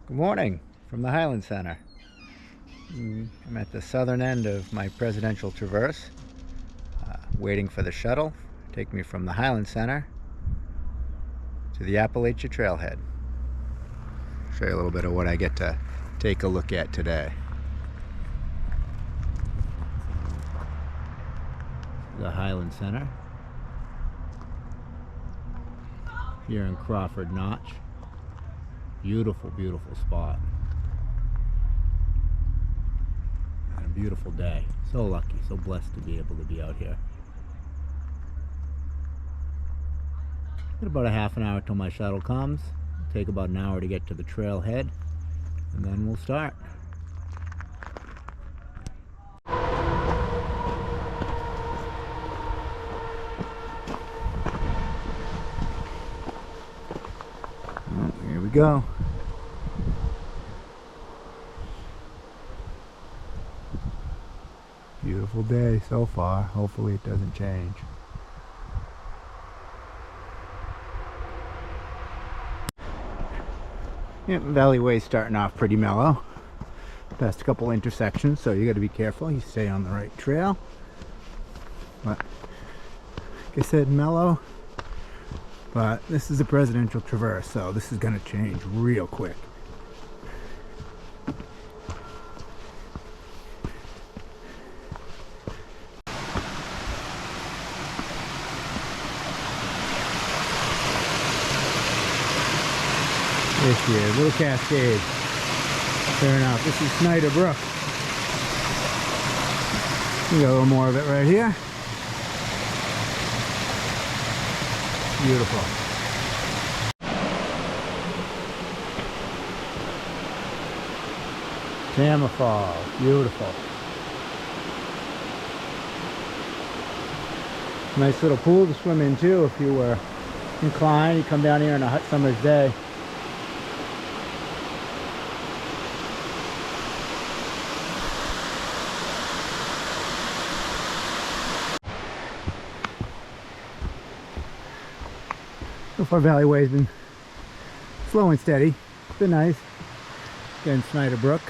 Good morning from the Highland Center. I'm at the southern end of my presidential traverse, waiting for the shuttle to take me from the Highland Center to the Appalachia Trailhead. Show you a little bit of what I get to take a look at today. The Highland Center here in Crawford Notch. Beautiful, beautiful spot. And a beautiful day. So lucky, so blessed to be able to be out here. Got about a half an hour till my shuttle comes. It'll take about an hour to get to the trailhead, and then we'll start. Oh, here we go. Beautiful day so far. Hopefully it doesn't change. Yeah, Valleyway's starting off pretty mellow. Past a couple intersections, so you got to be careful. You stay on the right trail. But like I said, mellow. But this is a presidential traverse, so this is going to change real quick. This here, little cascade. Fair enough. This is Snyder Brook. We got a little more of it right here. Beautiful. Tama Fall, beautiful. Nice little pool to swim in too if you were inclined. You come down here on a hot summer's day. So far Valleyway's been slow and steady. It's been nice. Again, Snyder Brook.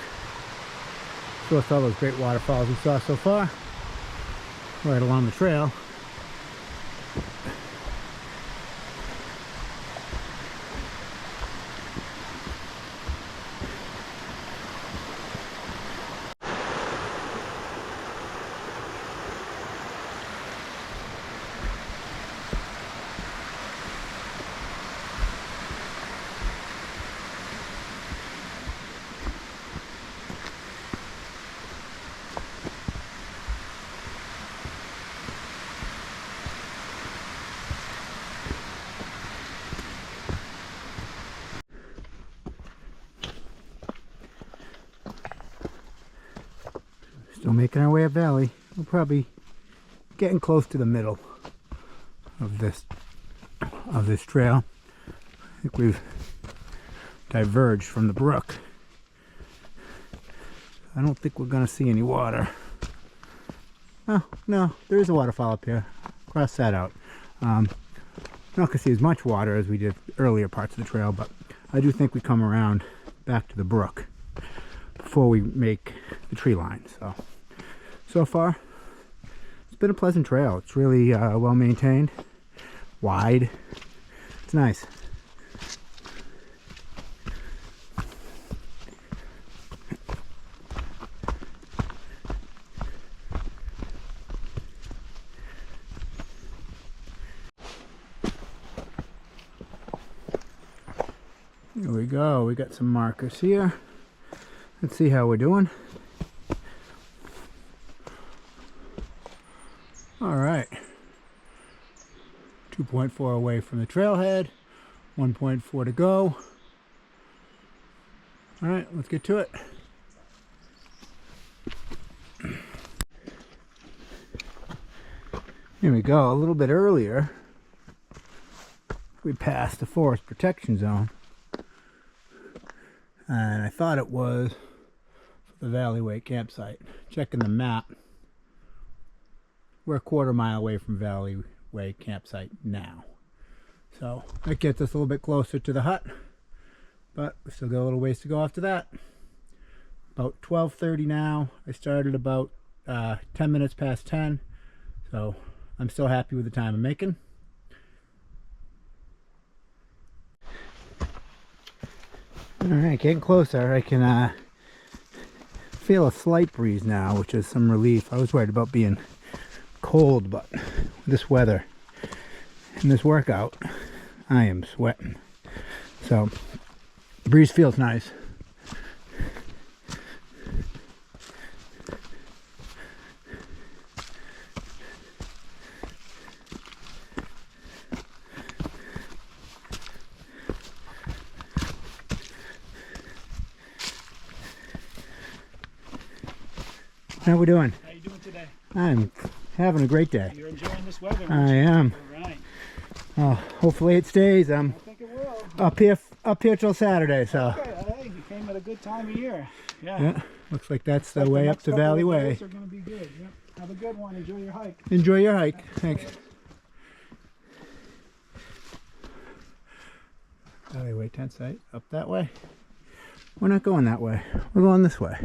Show us all those great waterfalls we saw so far. Right along the trail. Still making our way up valley. We're probably getting close to the middle of this trail. I think we've diverged from the brook. I don't think we're gonna see any water. Oh no, there is a waterfall up here. Cross that out. Not gonna see as much water as we did earlier parts of the trail, but I do think we come around back to the brook before we make the tree line. So far it's been a pleasant trail. It's really well maintained, wide. It's nice. Here we go. We got some markers here. Let's see how we're doing. All right. 2.4 away from the trailhead. 1.4 to go. All right, let's get to it. Here we go. A little bit earlier, we passed the forest protection zone. And I thought it was for the Valleyway campsite. Checking the map, we're a quarter-mile away from Valleyway campsite now. So that gets us a little bit closer to the hut. but we still got a little ways to go after that. About 12:30 now. I started about 10 minutes past 10, so I'm still happy with the time I'm making. Alright, getting closer. I can feel a slight breeze now, which is some relief. I was worried about being cold, but with this weather and this workout, I am sweating. So the breeze feels nice. How we doing? How you doing today? I'm having a great day. You're enjoying this weather? I am. All right. Hopefully it stays. I think it will. Up here till Saturday. So. Okay, hey, you came at a good time of year. Yeah. Looks like that's the way up to Valley Way. Are going to be good. Yep. Have a good one. Enjoy your hike. Enjoy your hike. Thanks. Valley Way tent site up that way. We're not going that way. We're going this way.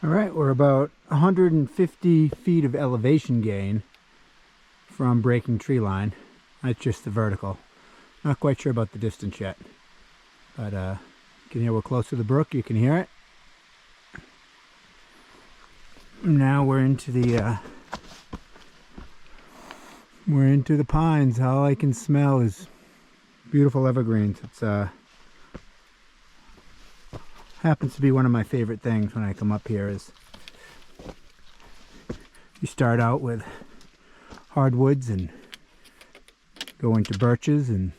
All right, we're about 150 feet of elevation gain from breaking tree line. That's just the vertical. Not quite sure about the distance yet, but you can hear we're close to the brook. You can hear it. Now we're into the pines. All I can smell is beautiful evergreens. It's happens to be one of my favorite things when I come up here. Is you start out with hardwoods and go into birches, and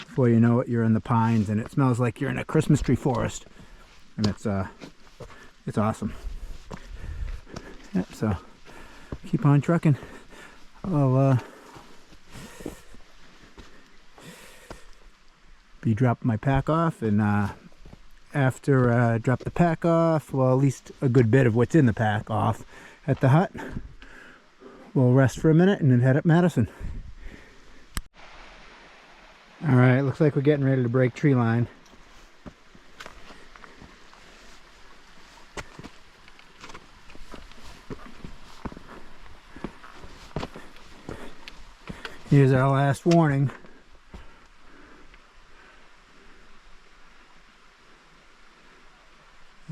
before you know it, you're in the pines, and it smells like you're in a Christmas tree forest, and it's awesome. Yep. So keep on trucking. I'll be dropping my pack off, and after I drop the pack off, well, at least a good bit of what's in the pack off at the hut, we'll rest for a minute and then head up Madison. All right, looks like we're getting ready to break tree line. Here's our last warning.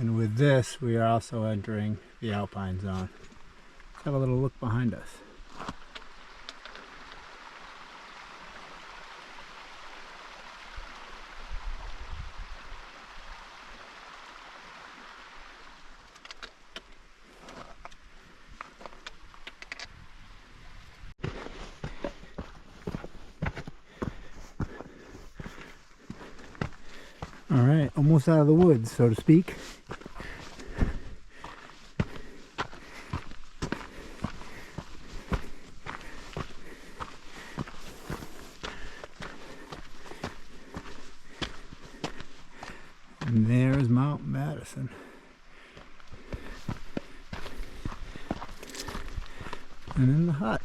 And with this, we are also entering the alpine zone. Let's have a little look behind us. All right, almost out of the woods, so to speak. And there's Mount Madison. And then the hut.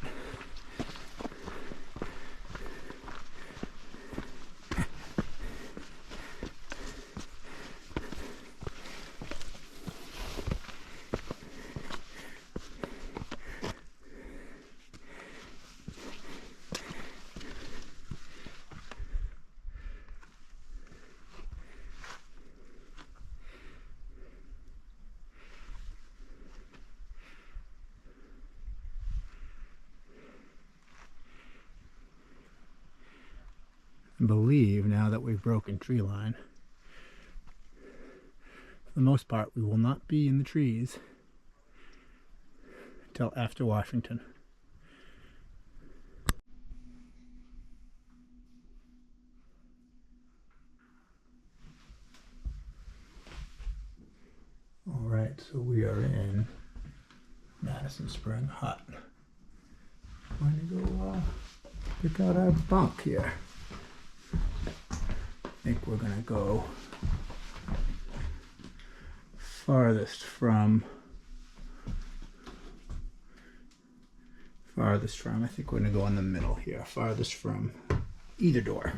Believe now that we've broken tree line, for the most part we will not be in the trees until after Washington. All right, so we are in Madison Spring Hut. I'm going to go pick out our bunk here. I think we're gonna go farthest from, I think we're gonna go in the middle here, farthest from either door.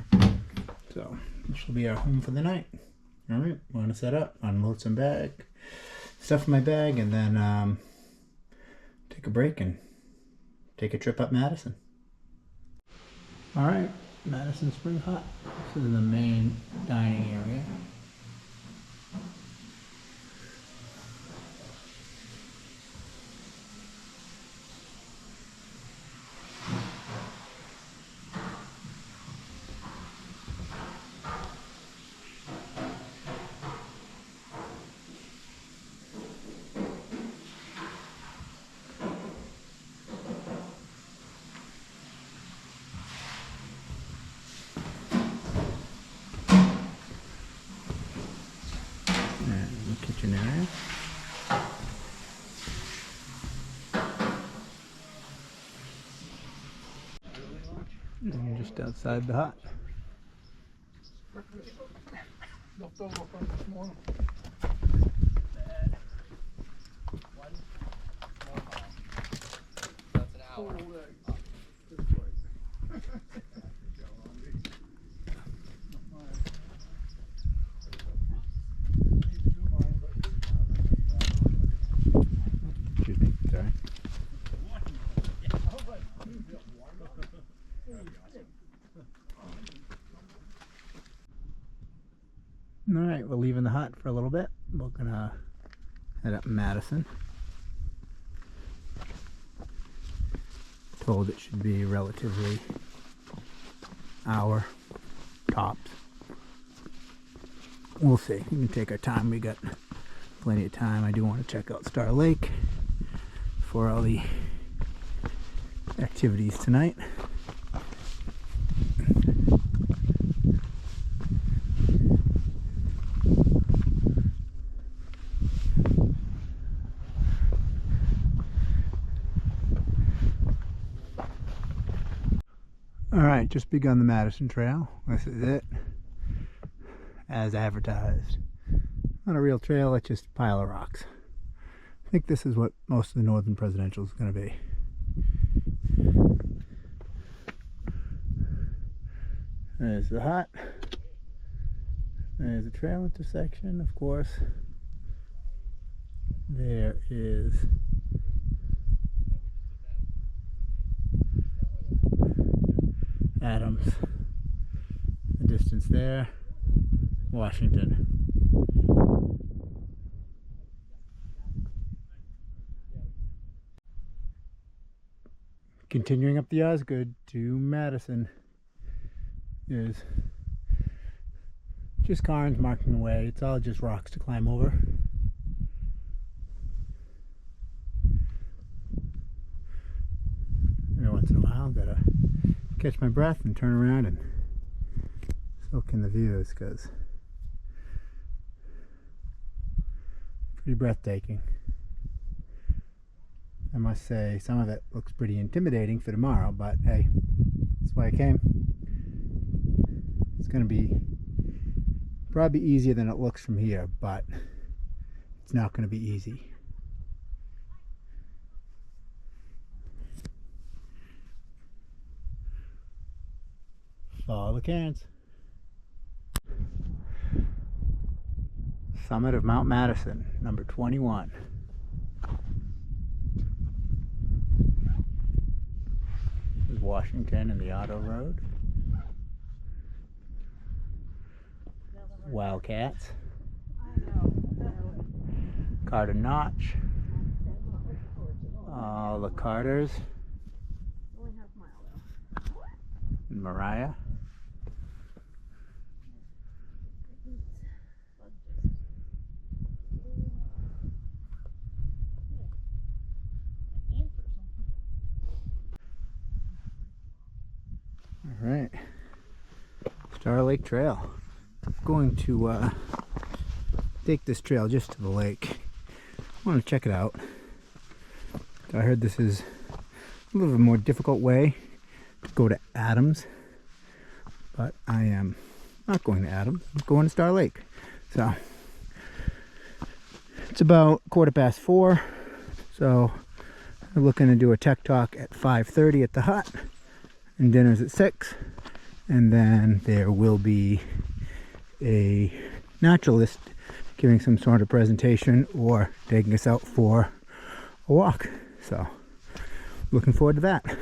So this will be our home for the night. All right, we're gonna set up, unload some stuff in my bag, and then take a break and take a trip up Madison. All right, Madison Spring Hut. This is the main dining area. Kitchen area. And just outside the hut. Left over from this morning. That's an hour. Excuse me, sorry. All right, we're leaving the hut for a little bit. We're gonna head up Madison. Told it should be relatively hour tops. We'll see. We can take our time. We got plenty of time. I do want to check out Star Lake for all the activities tonight. Alright, just begun the Madison Trail. This is it, as advertised. Not a real trail, it's just a pile of rocks. I think this is what most of the Northern Presidential is going to be. There's the hut. There's the trail intersection, of course. There is Adams, the distance there, Washington. Continuing up the Osgood to Madison is just cairns marking the way. It's all just rocks to climb over. Every once in a while, gotta catch my breath and turn around and soak in the views, because pretty breathtaking. I must say, some of it looks pretty intimidating for tomorrow, but hey, that's why I came. It's gonna be probably easier than it looks from here, but it's not gonna be easy. Follow the cairns. Summit of Mount Madison, number 21. This is Washington and the Auto Road. Wildcats. Carter Notch. All the Carters. And Mariah. All right, Star Lake Trail. I'm going to take this trail just to the lake. I want to check it out. I heard this is a little bit more difficult way to go to Adams, but I am not going to Adams. I'm going to Star Lake. So it's about 4:15, so I'm looking to do a tech talk at 5:30 at the hut, and dinner's at 6, And then there will be a naturalist giving some sort of presentation or taking us out for a walk. So looking forward to that.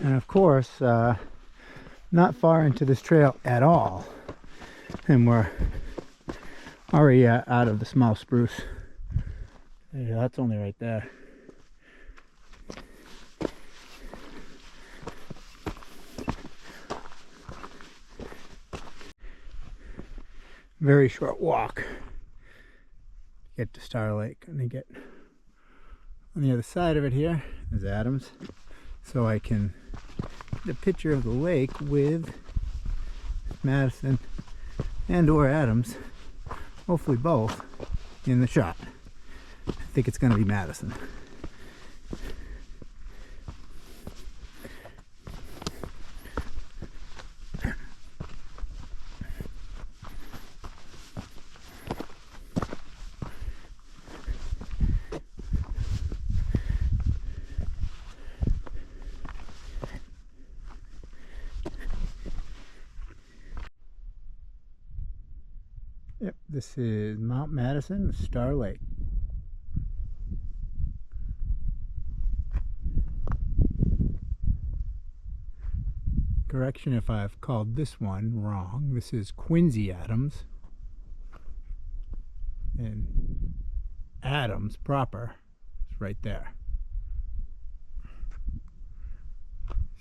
And of course, not far into this trail at all, and we're already out of the small spruce. Yeah, that's only right there. Very short walk to get to Star Lake. And I get on the other side of it here is Adams, so I can get a picture of the lake with Madison and or Adams, hopefully both, in the shot. I think it's going to be Madison. Yep, this is Mount Madison, Star Lake. Correction if I've called this one wrong. This is Quincy Adams. And Adams proper is right there.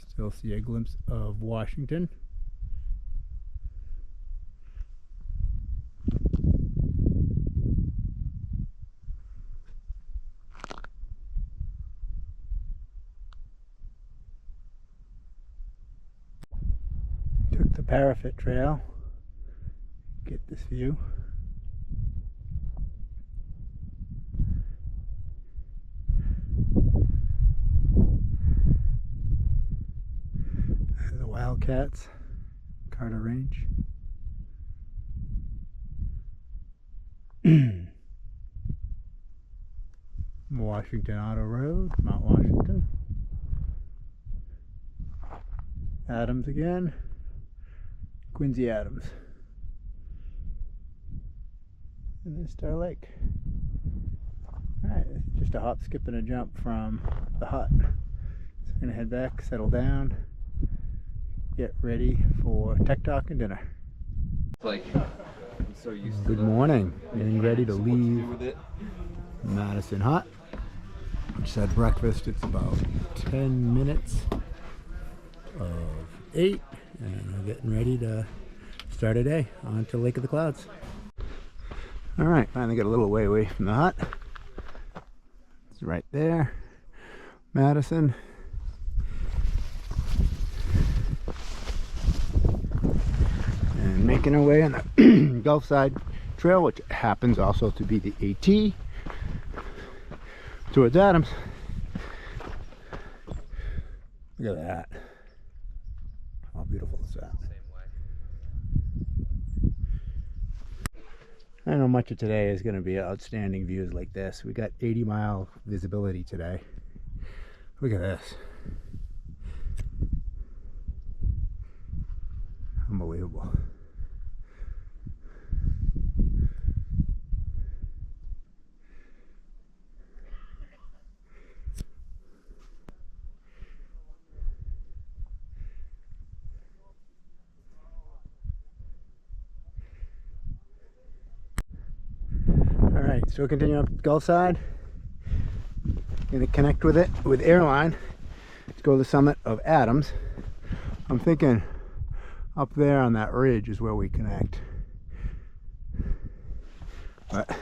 Still see a glimpse of Washington. Took the parapet trail, get this view. There's the Wildcats, Carter Range. Washington Auto Road, Mount Washington. Adams again. Quincy Adams. And then Star Lake. Alright, just a hop, skip, and a jump from the hut. So we're going to head back, settle down, get ready for Tech Talk and dinner. Like, I'm so used to Good morning. Getting ready to leave Madison Hut. Just had breakfast. It's about 10 minutes of 8. And we're getting ready to start a day on to Lake of the Clouds. Alright, finally got a little way away from the hut. It's right there. Madison. And making our way on the Gulf Side Trail, which happens also to be the AT towards Adams. Look at that. How beautiful is that? I don't know much of today is going to be outstanding views like this. We got 80-mile visibility today. Look at this. Unbelievable. Alright, so we'll continue up the Gulf Side. Gonna connect with it with airline to go to the summit of Adams. I'm thinking up there on that ridge is where we connect. But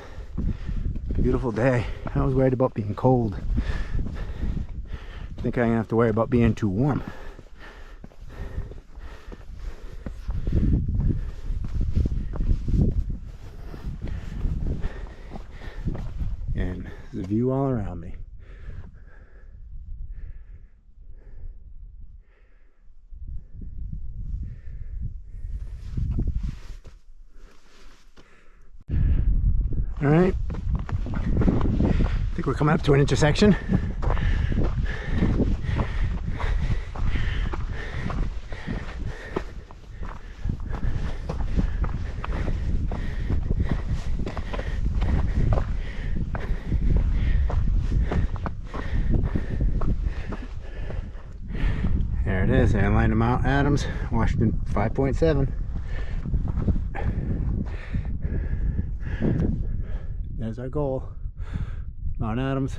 beautiful day. I was worried about being cold. I think I'm gonna have to worry about being too warm. view all around me. All right, I think we're coming up to an intersection. There it is, airline to Mount Adams, Washington 5.7. There's our goal, Mount Adams.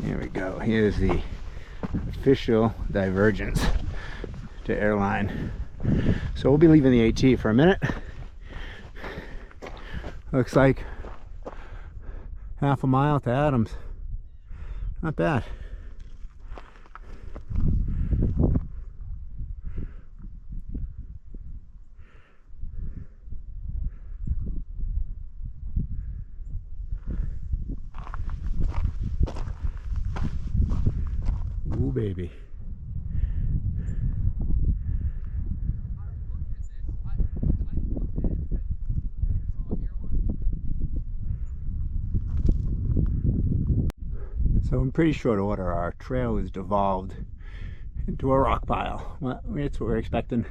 Here we go. Here's the official divergence to airline. So we'll be leaving the AT for a minute. Looks like half a mile to Adams. Not bad. Ooh, baby. So in pretty short order, our trail is devolved into a rock pile. Well, that's what we're expecting.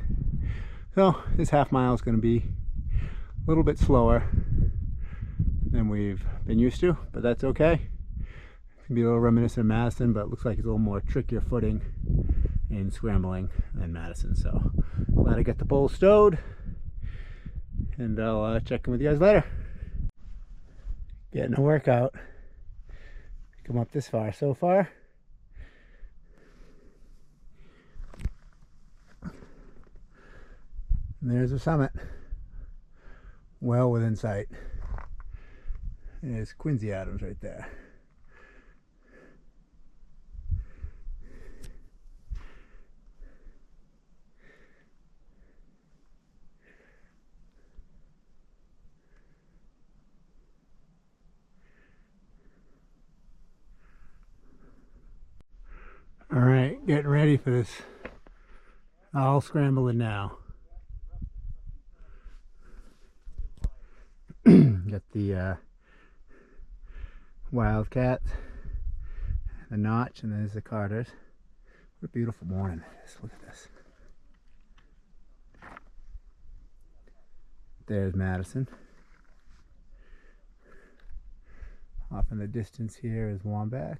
So this half mile is going to be a little bit slower than we've been used to, but that's okay. It can be a little reminiscent of Madison, but it looks like it's a little more trickier footing and scrambling than Madison. So glad I got the pole stowed, and I'll check in with you guys later. Getting a workout. Come up this far so far. And there's the summit, well within sight. There's Quincy Adams right there. All right, getting ready for this. All scrambling now. Got the Wildcat, the Notch, and there's the Carters. What a beautiful morning it is. Look at this. There's Madison. Off in the distance here is Womback.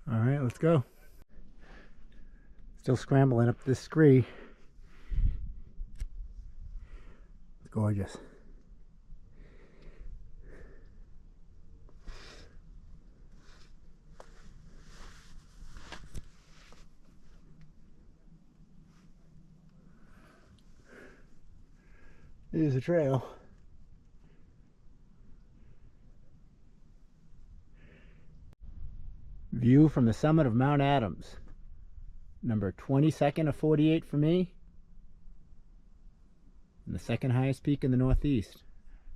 All right, let's go. Still scrambling up this scree. It's gorgeous. Here's the trail. View from the summit of Mount Adams. Number 22nd of 48 for me. And the second highest peak in the Northeast.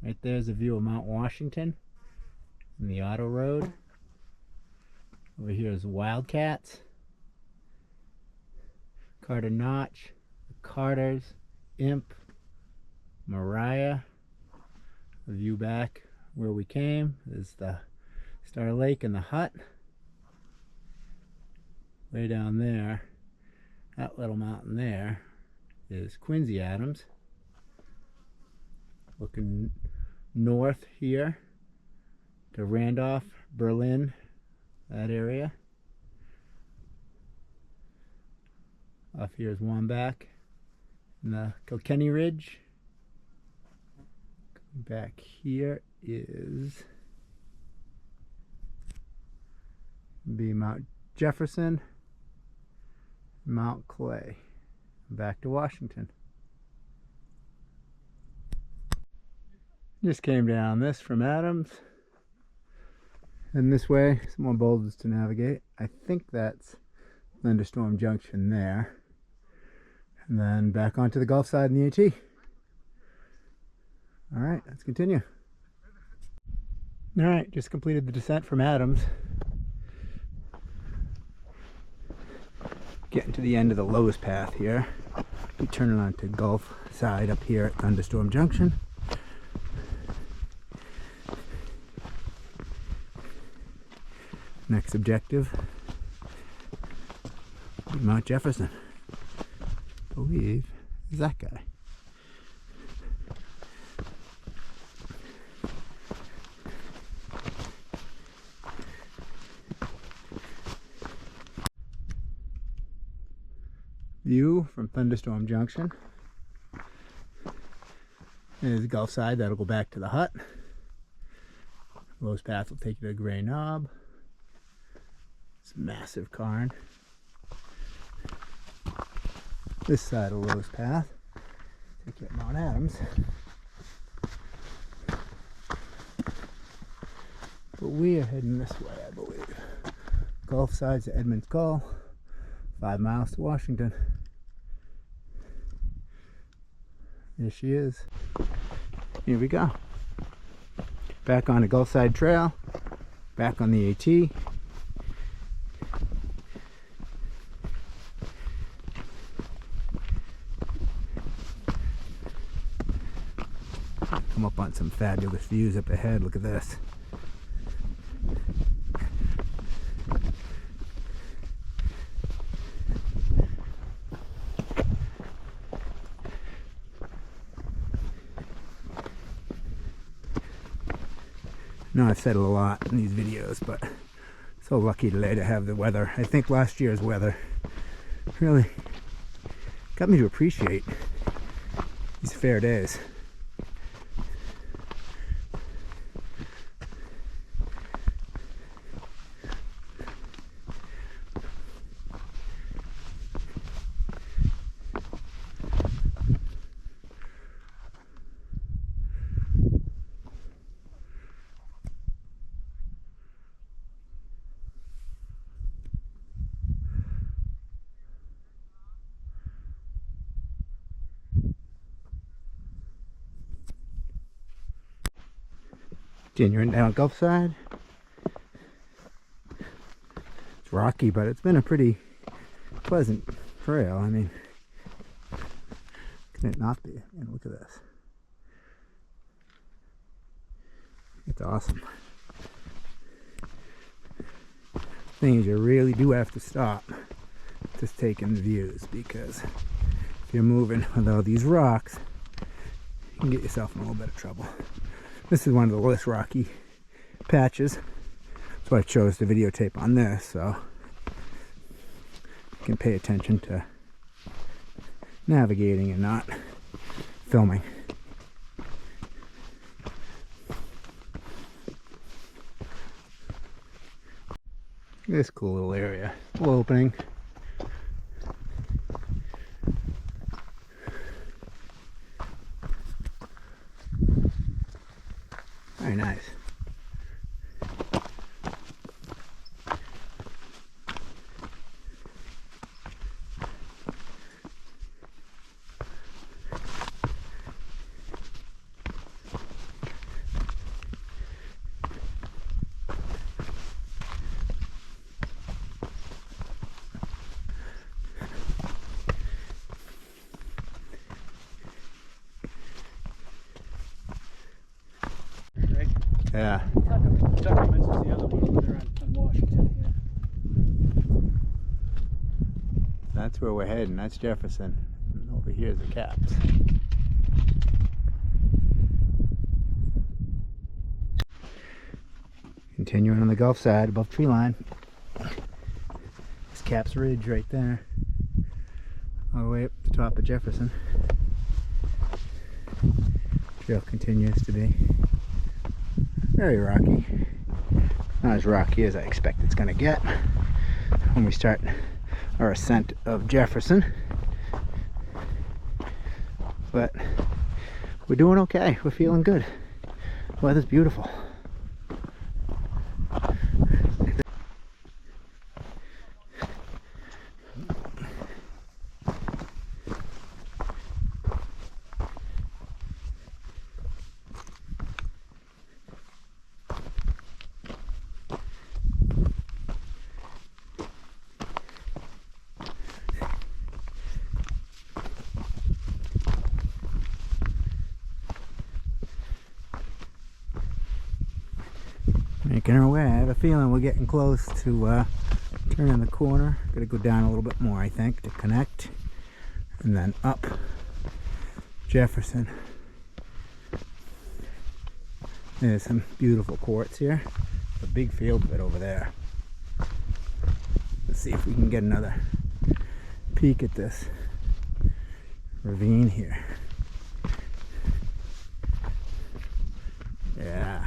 Right there's a view of Mount Washington and the Auto Road. Over here is Wildcats, Carter Notch, the Carters, Imp, Mariah. A view back where we came is the Star Lake and the Hut. Way down there, that little mountain there, is Quincy Adams. Looking north here to Randolph, Berlin, that area. Off here is Womback and the Kilkenny Ridge. Back here is Mount Jefferson, Mount Clay. Back to Washington. Just came down this from Adams. And this way, some more boulders to navigate. I think that's Thunderstorm Junction there. And then back onto the Gulf side in the AT. Alright, let's continue. Alright, just completed the descent from Adams. Getting to the end of the Lowe's path here. Be turning onto Gulf side up here at Thunderstorm Junction. Next objective, Mount Jefferson. I believe is that guy. View from Thunderstorm Junction. There's the Gulf side, that'll go back to the hut. Lowe's path will take you to Gray Knob. It's a massive cairn. This side of Lowe's path, take you at Mount Adams. But we are heading this way, I believe. Gulf side's to Edmonds Call, 5 miles to Washington. There she is. Here we go. Back on the Gulf Side Trail, back on the AT. Come up on some fabulous views up ahead. Look at this. I know I've said it a lot in these videos, but so lucky today to have the weather. I think last year's weather really got me to appreciate these fair days. Continuing down Gulf side. It's rocky, but it's been a pretty pleasant trail. I mean, can it not be? And look at this. It's awesome. Thing is, you really do have to stop just taking the views, because if you're moving with all these rocks, you can get yourself in a little bit of trouble. This is one of the less rocky patches. That's why I chose to videotape on this, so you can pay attention to navigating and not filming. This cool little area, little opening. Very nice. Yeah. Documents is the other one over there on Washington here. That's where we're heading. That's Jefferson. And over here is the Caps. Continuing on the Gulf side above treeline. This Caps Ridge right there. All the way up the top of Jefferson. Trail continues to be very rocky. Not as rocky as I expect it's going to get when we start our ascent of Jefferson. But we're doing okay. We're feeling good. Weather's beautiful. Making our way. I have a feeling we're getting close to turning the corner. Gotta go down a little bit more, I think, to connect. And then up Jefferson. There's some beautiful quartz here. A big field of it over there. Let's see if we can get another peek at this ravine here. Yeah.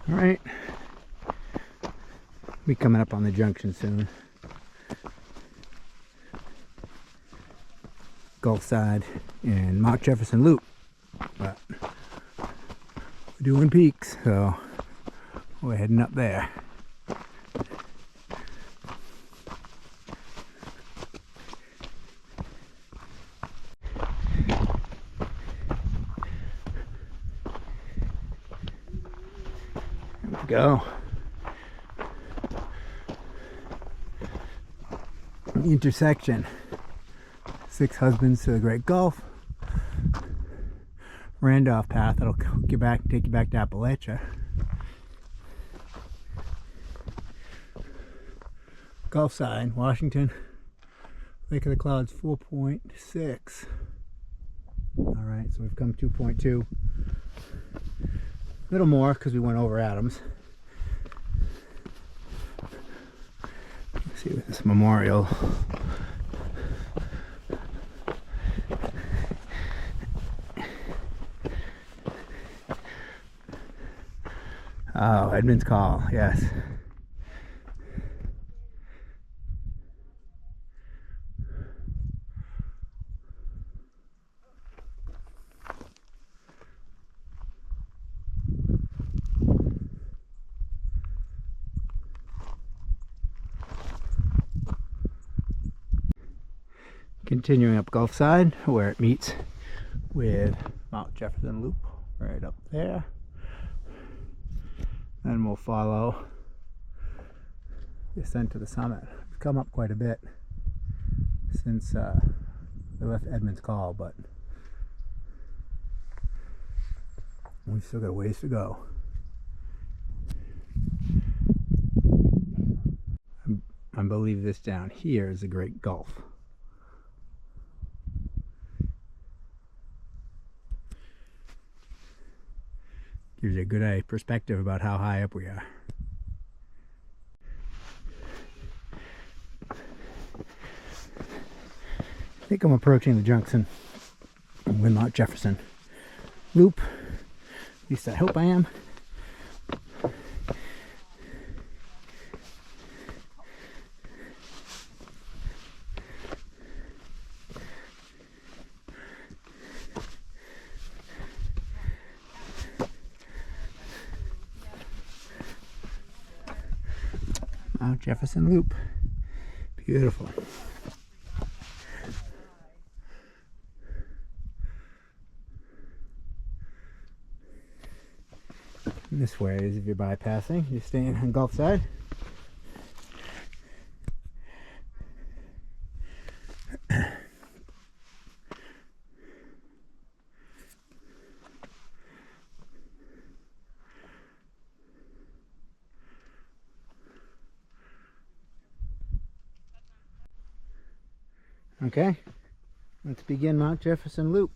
All right. Be coming up on the junction soon. Gulfside and Mount Jefferson Loop, but we're doing peaks, so we're heading up there. There we go. Intersection. 6 Husbands to the Great Gulf. Randolph Path that'll take you back to Appalachia. Gulfside, Washington. Lake of the Clouds 4.6. Alright, so we've come 2.2. A little more because we went over Adams. Let's see with this memorial. Oh, Edmund's Call, yes. Continuing up Gulfside, where it meets with Mount Jefferson Loop, right up there. And we'll follow the ascent to the summit. We've come up quite a bit since we left Edmund's Call, but we've still got a ways to go. I believe this down here is the Great Gulf. Gives you a good perspective about how high up we are. I think I'm approaching the junction with Mount Jefferson Loop. At least I hope I am. Mount Jefferson Loop. Beautiful. And this way is if you're bypassing, you're staying on Gulfside. Okay, let's begin Mount Jefferson Loop.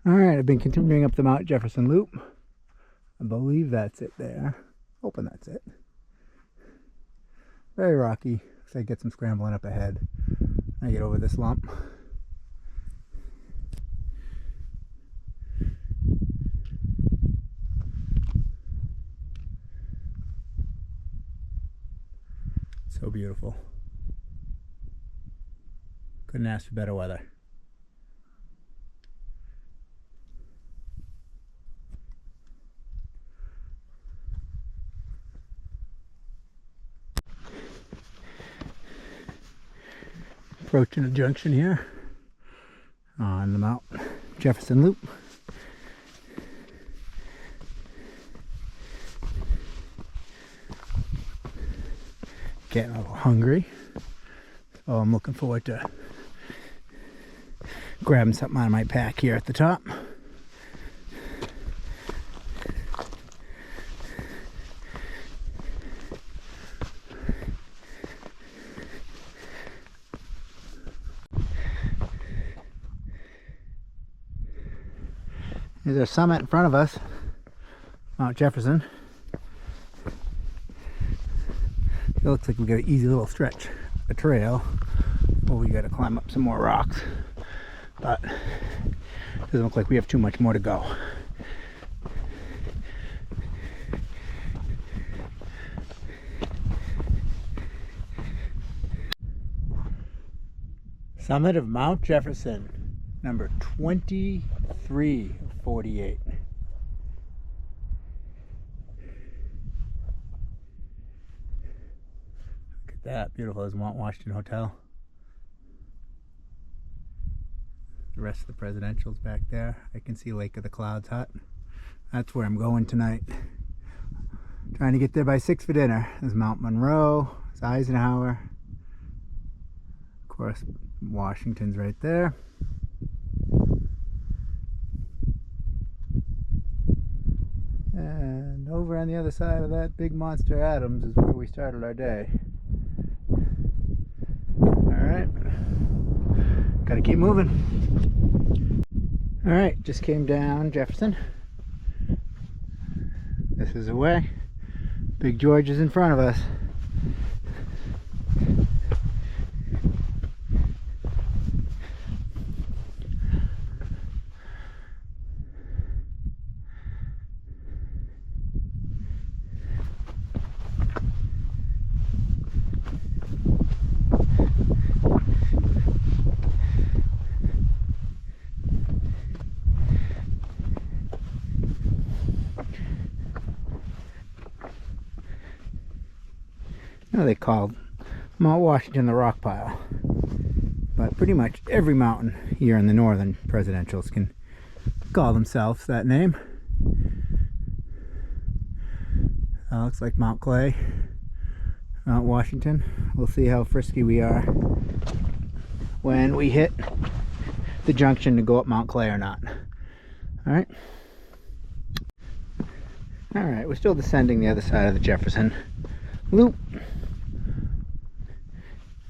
All right, I've been continuing up the Mount Jefferson Loop. I believe that's it there. Hoping that's it. Very rocky. Looks like I get some scrambling up ahead. I get over this lump. So beautiful. Couldn't ask for better weather. Approaching a junction here on the Mount Jefferson Loop. Getting a little hungry, so I'm looking forward to grabbing something out of my pack here at the top. There's our summit in front of us, Mount Jefferson. It looks like we got an easy little stretch, a trail, or we got to climb up some more rocks. But it doesn't look like we have too much more to go. Summit of Mount Jefferson, number 2348. Look at that, beautiful as Mount Washington Hotel. The rest of the presidential's back there. I can see Lake of the Clouds Hut. That's where I'm going tonight. Trying to get there by 6 for dinner. There's Mount Monroe, there's Eisenhower. Of course, Washington's right there. And over on the other side of that big monster Adams is where we started our day. Alright. Gotta keep moving. Alright, just came down Jefferson. This is the way. Big George is in front of us. They call Mount Washington the rock pile, but pretty much every mountain here in the northern presidentials can call themselves that name. Looks like Mount Clay, Mount Washington. We'll see how frisky we are when we hit the junction to go up Mount Clay or not. Alright, we're still descending the other side of the Jefferson Loop.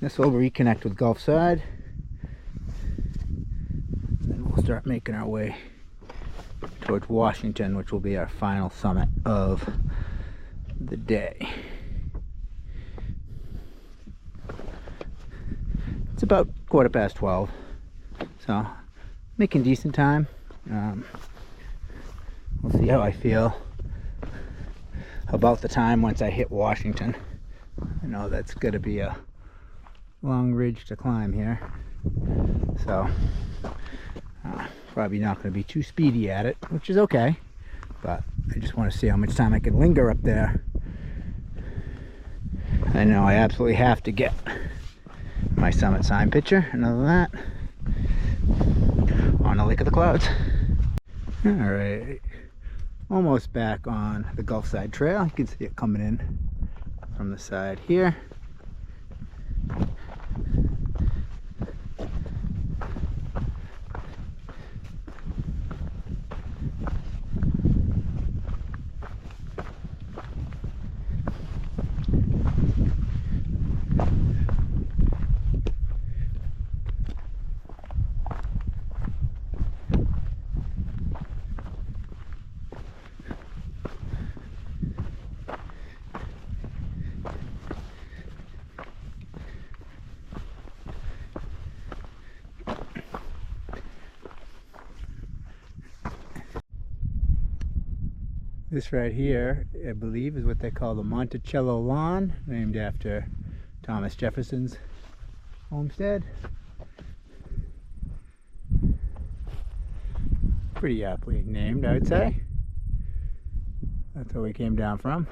This will reconnect with Gulf Side. Then we'll start making our way towards Washington, which will be our final summit of the day. It's about 12:15, so making decent time. We'll see how I feel about the time once I hit Washington. I know that's going to be a long ridge to climb here, so probably not going to be too speedy at it, which is okay, but I just want to see how much time I can linger up there. I know I absolutely have to get my summit sign picture, and other than that, on the Lake of the Clouds. Alright, almost back on the Gulf Side Trail. You can see it coming in from the side here. This right here, I believe, is what they call the Monticello Lawn, named after Thomas Jefferson's homestead. Pretty aptly named, I would say. That's where we came down from.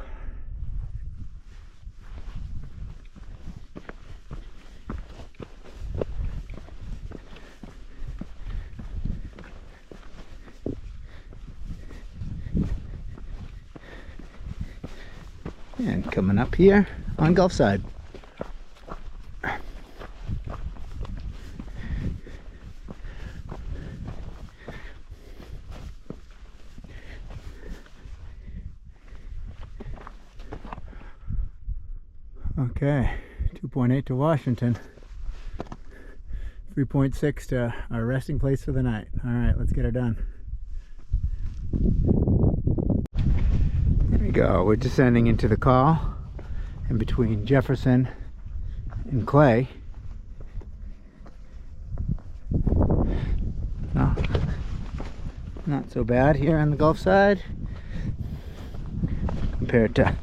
And coming up here on Gulf Side. Okay, 2.8 to Washington. 3.6 to our resting place for the night. All right, let's get her done. Here we go. We're descending into the col in between Jefferson and Clay. No, not so bad here on the Gulf Side compared to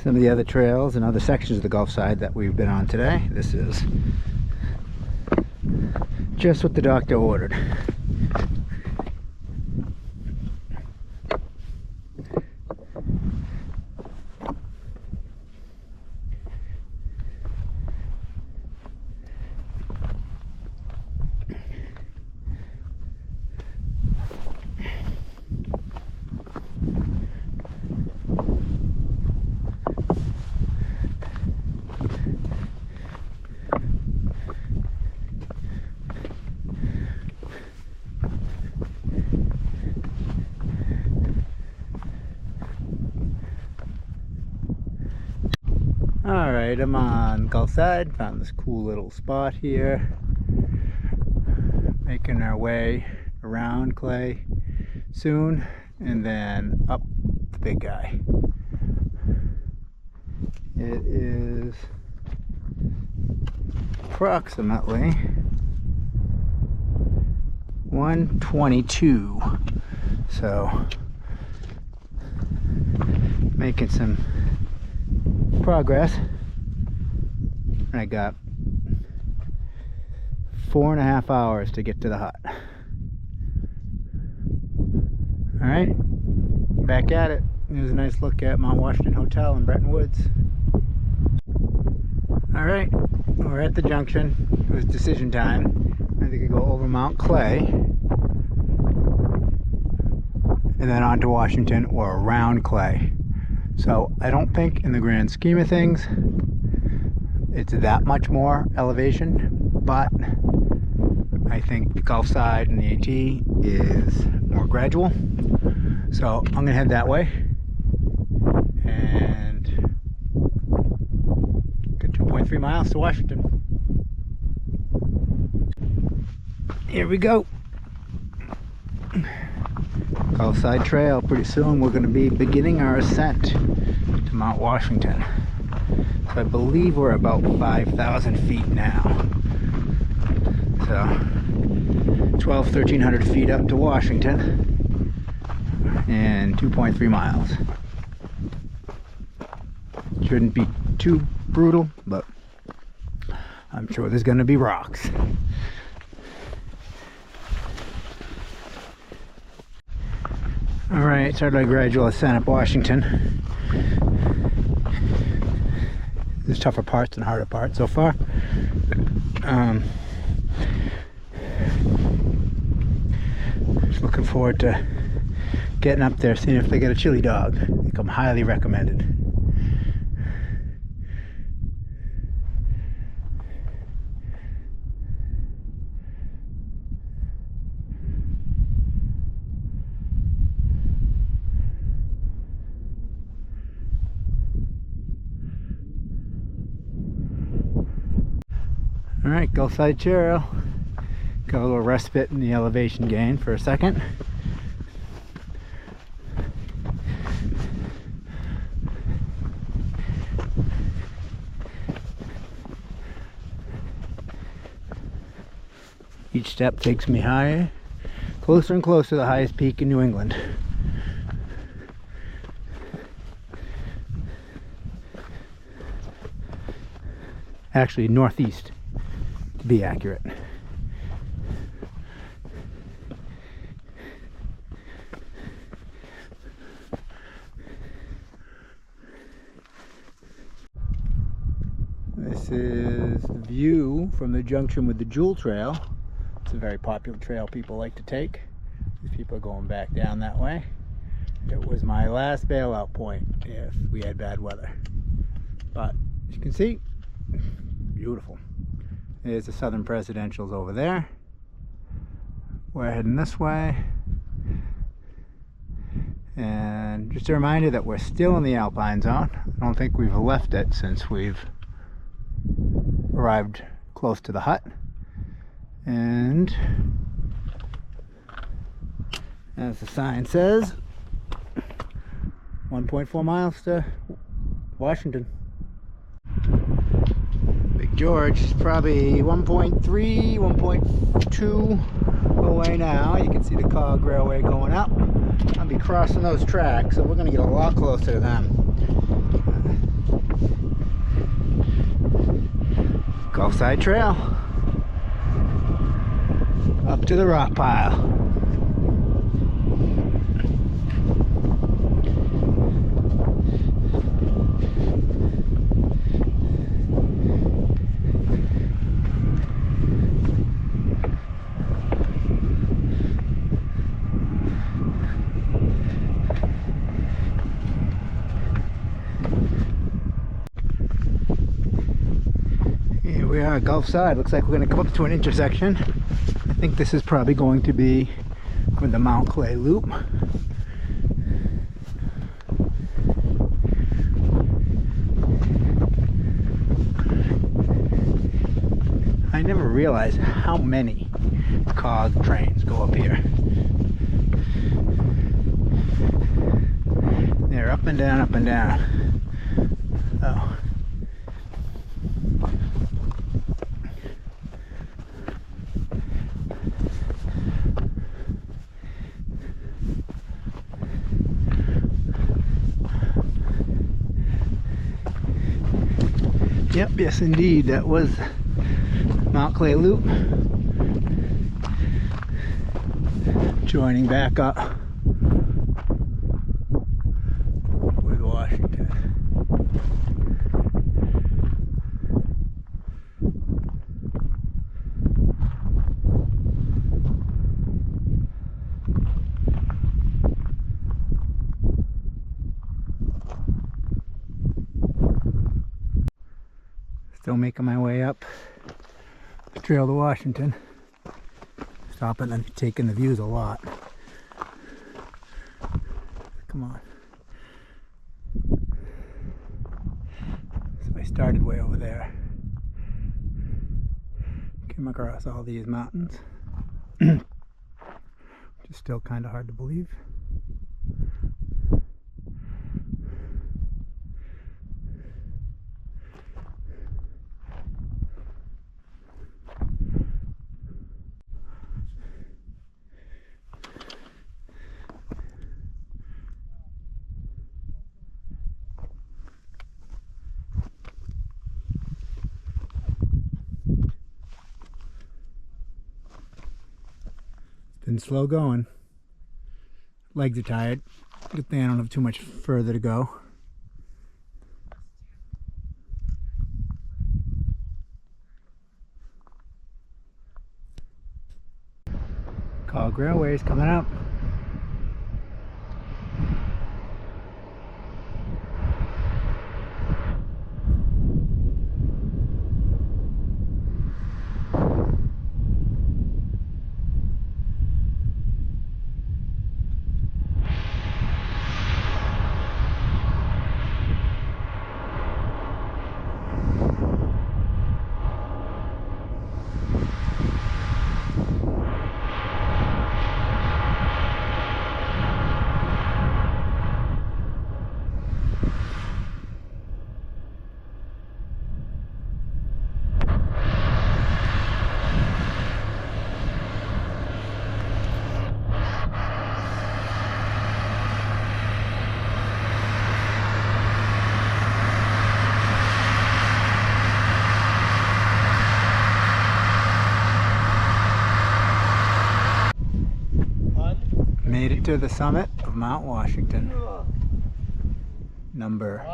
some of the other trails and other sections of the Gulf Side that we've been on today. This is just what the doctor ordered. Alright, I'm on Gulf Side. Found this cool little spot here. Making our way around Clay soon, and then up the big guy. It is approximately 1:22, so making some progress. I got 4.5 hours to get to the hut. All right, back at it. Here's a nice look at Mount Washington Hotel in Bretton Woods. All right, we're at the junction. It was decision time. I think I go over Mount Clay and then on to Washington or around Clay. So I don't think in the grand scheme of things it's that much more elevation, but I think the Gulf Side and the AT is more gradual. So I'm gonna head that way and get 2.3 miles to Washington. Here we go. Gulf Side Trail. Pretty soon we're going to be beginning our ascent to Mount Washington. So I believe we're about 5,000 feet now. So 1,300 feet up to Washington and 2.3 miles. Shouldn't be too brutal, but I'm sure there's going to be rocks. Alright, started our gradual ascent up Washington. There's tougher parts and harder parts so far. Just looking forward to getting up there, seeing if they get a chili dog. I think I'm highly recommended. Alright, Gulf Side Trail. Got a little respite in the elevation gain for a second. Each step takes me higher, closer and closer to the highest peak in New England. Actually, northeast, to be accurate. This is the view from the junction with the Jewel Trail. It's a very popular trail people like to take. These people are going back down that way. It was my last bailout point if we had bad weather. But as you can see, beautiful. There's the Southern Presidentials over there. We're heading this way. And just a reminder that we're still in the alpine zone. I don't think we've left it since we've arrived close to the hut. And as the sign says, 1.4 miles to Washington. Big George is probably 1.3, 1.2 away now. You can see the cog railway going up. I'll be crossing those tracks, so we're going to get a lot closer to them. Gulfside Trail. Up to the rock pile. Here we are, Gulfside. Looks like we're going to come up to an intersection. I think this is probably going to be with the Mount Clay Loop. I never realized how many cog trains go up here. They're up and down, up and down. Oh. Yep, yes indeed, that was Mount Clay Loop. Joining back up with Washington. Still making my way up the trail to Washington. Stopping and taking the views a lot. Come on. So I started way over there. Came across all these mountains. Which is still kind of hard to believe. Been slow going. Legs are tired. Good thing I don't have too much further to go. Cog Railway's coming up. Made it to the summit of Mount Washington. Number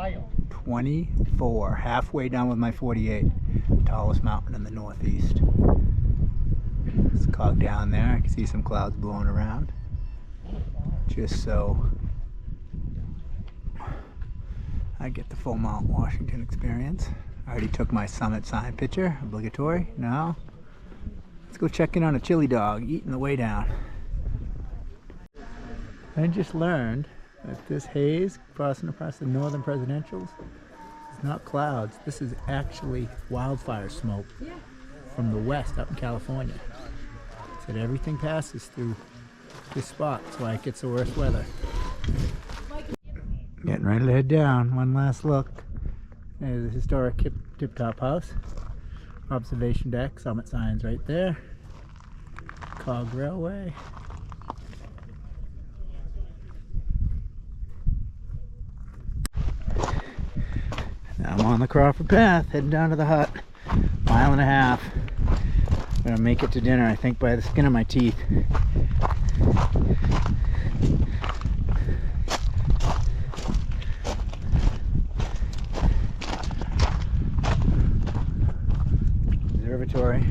24, halfway down with my 48. Tallest mountain in the Northeast. It's cog down there. I can see some clouds blowing around. Just so I get the full Mount Washington experience. I already took my summit sign picture, obligatory. Now, let's go check in on a chili dog eating the way down. I just learned that this haze crossing across the northern presidentials is not clouds. This is actually wildfire smoke from the west up in California. Said everything passes through this spot. That's why it gets the worst weather. Getting ready to head down. One last look. There's a historic tip-top house. Observation deck, summit signs right there. Cog Railway. Now I'm on the Crawford Path, heading down to the hut. Mile and a half. I'm gonna make it to dinner, I think, by the skin of my teeth. Observatory.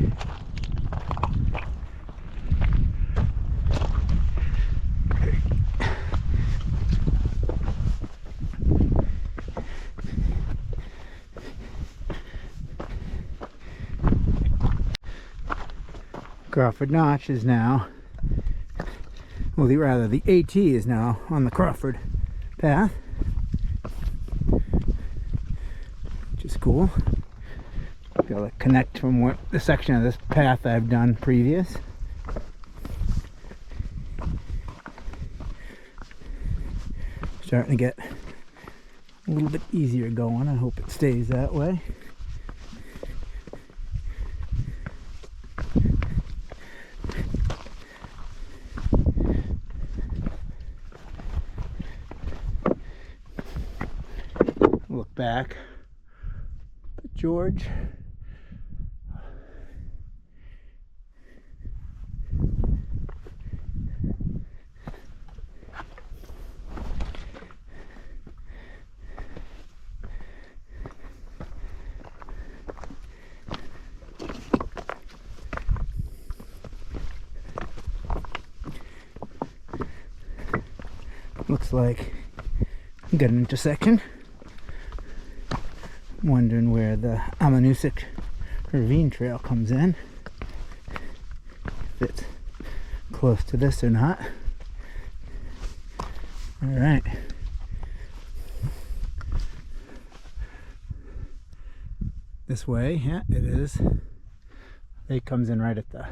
Crawford Notch is now, well, rather the AT is now on the Crawford Path, which is cool. Be able to connect from the section of this path I've done previous. Starting to get a little bit easier going. I hope it stays that way. Look back at George. Looks like we got an intersection. Wondering where the Amanusic Ravine Trail comes in. If it's close to this or not. Alright. This way, yeah, it is. It comes in right at the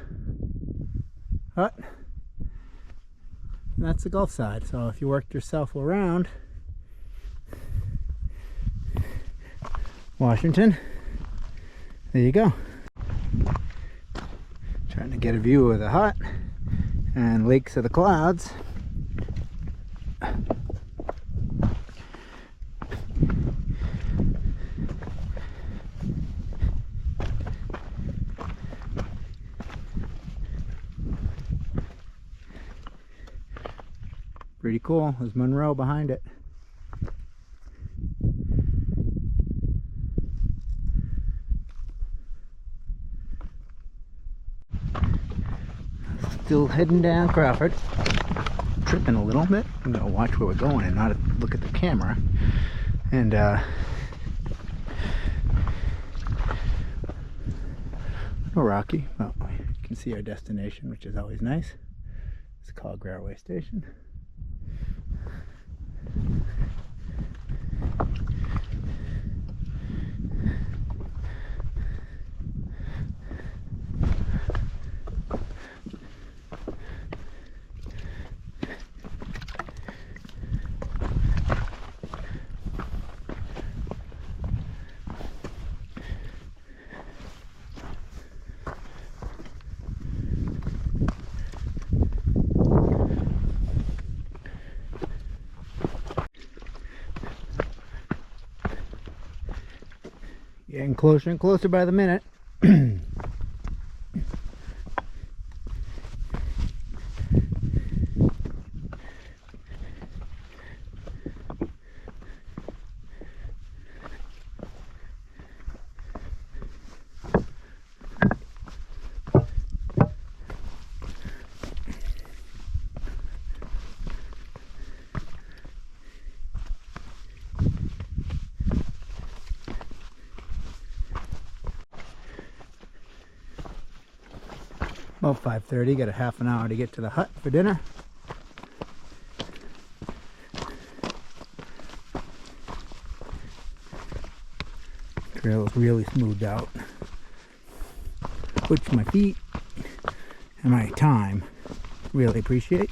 hut. And that's the Gulf side. So if you worked yourself around Washington, there you go. Trying to get a view of the hut and lakes of the clouds. Pretty cool. There's Monroe behind it. Still heading down Crawford. Tripping a little bit. I'm gonna watch where we're going and not look at the camera. And no rocky. Well, you can see our destination, which is always nice. It's called Railway Station. Getting closer and closer by the minute. About 5:30, got a half an hour to get to the hut for dinner. Trail is really smoothed out, which my feet and my time really appreciate.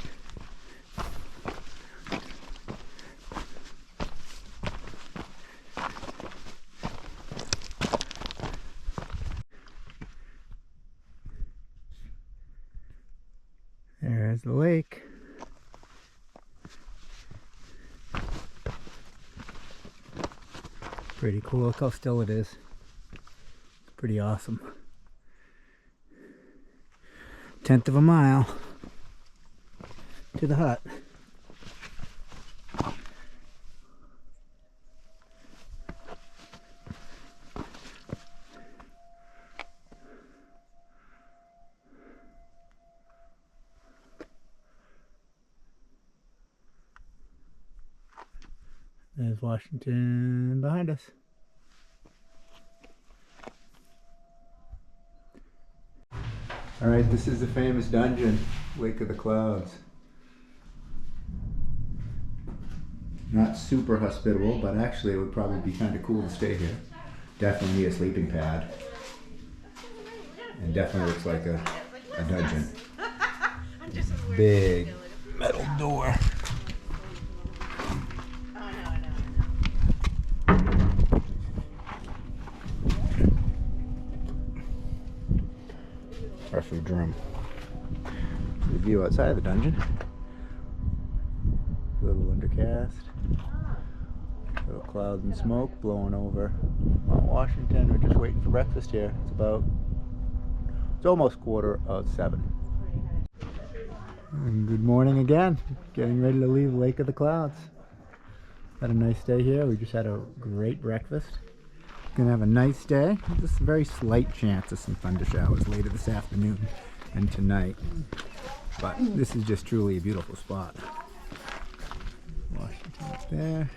There's the lake. Pretty cool. Look how still it is. Pretty awesome. 1/10 of a mile to the hut. There's Washington behind us. Alright, this is the famous dungeon, Lake of the Clouds. Not super hospitable, but actually it would probably be kind of cool to stay here. Definitely need a sleeping pad. And definitely looks like a dungeon. Big metal door. Refuge room. The view outside of the dungeon. A little undercast. Little clouds and smoke blowing over Mount Washington. We're just waiting for breakfast here. It's almost 7:15. And good morning again. Getting ready to leave Lake of the Clouds. Had a nice day here. We just had a great breakfast. Gonna have a nice day. Just a very slight chance of some thunder showers later this afternoon and tonight. But this is just truly a beautiful spot. Washington's there.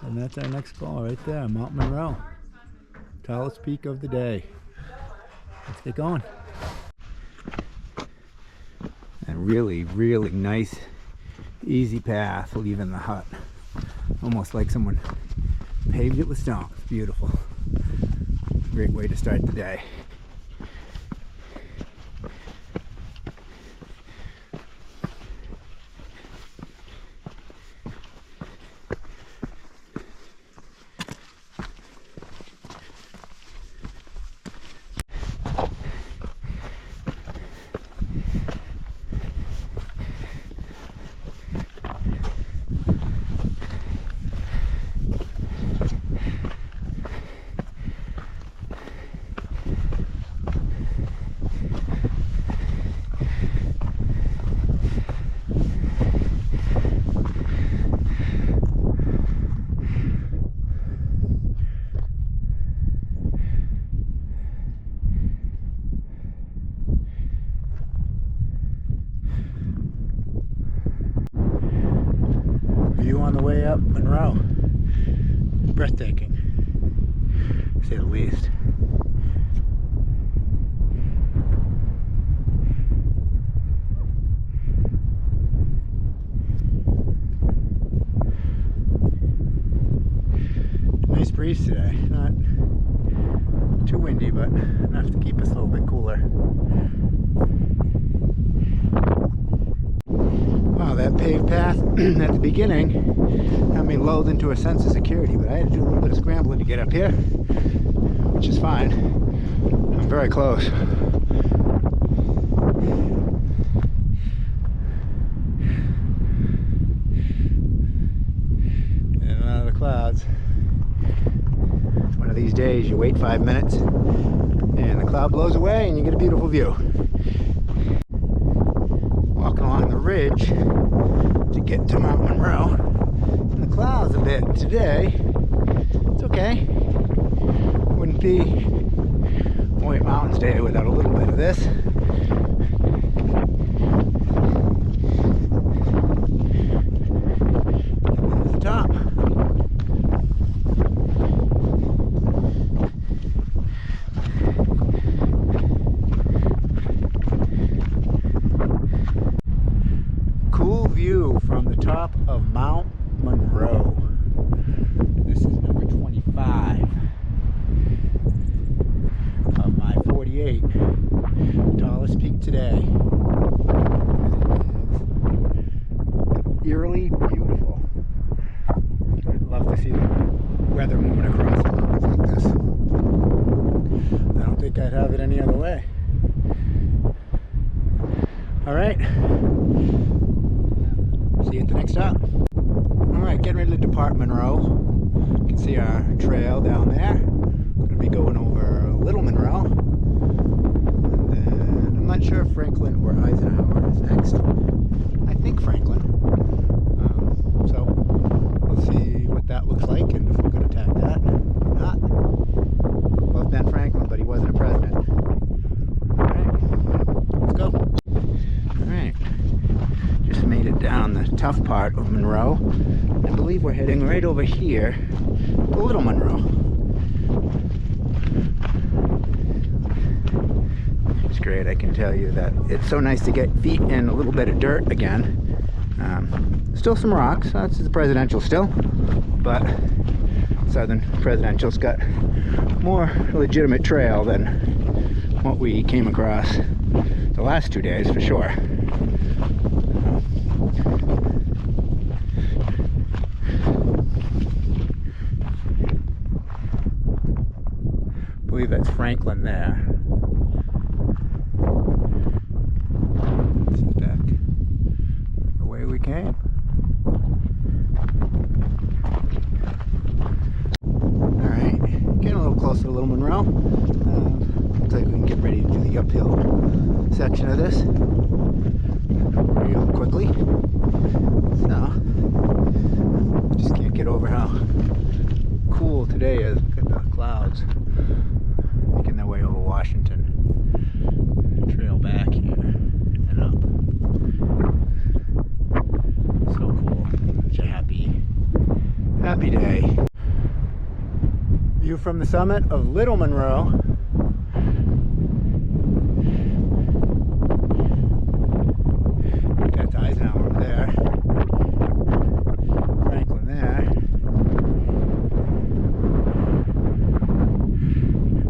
And that's our next call right there, Mount Monroe. Tallest peak of the day. Let's get going. And really, really nice, easy path leaving the hut. Almost like someone paved it with stone. It's beautiful. Great way to start the day. View on the way up Monroe. Breathtaking, to say the least. Nice breeze today. Not too windy, but enough to keep us a little bit cooler. Wow, that paved path at the beginning had me lulled into a sense of security, but I had to do a little bit of scrambling to get up here, which is fine. I'm very close. In and out of the clouds. It's one of these days you wait 5 minutes and the cloud blows away and you get a beautiful view. Walking along the ridge to get to Mount Monroe. And the clouds a bit today. It's okay. Wouldn't be White Mountains Day without a little bit of this. There's the top. of Mount Monroe. This is number 25 of my 48. Tallest peak today. It is eerily beautiful. I'd love to see the weather moving across the mountains like this. I don't think I'd have it any other way. Alright. See you at the next stop. Alright, getting ready to depart Monroe. You can see our trail down there. Going to be going over Little Monroe. And then I'm not sure if Franklin or Eisenhower is next. I think Franklin. So we'll see what that looks like and if we're going to attack that or not. Love Ben Franklin, but he wasn't a president. Alright, let's go. Alright, just made it down the tough part of Monroe. I believe we're heading right over here to Little Monroe. It's great, I can tell you that it's so nice to get feet in a little bit of dirt again. Still some rocks, that's the presidential still, but Southern Presidential's got more legitimate trail than what we came across the last 2 days for sure. I believe that's Franklin there. This is back the way we came. Alright, getting a little closer to Little Monroe. Looks like we can get ready to do the uphill section of this real quickly. So, just can't get over how cool today is. Look at the clouds making their way over Washington. Trail back here and up. So cool. Such a happy day. View from the summit of Little Monroe. That's Eisenhower over there. Franklin there.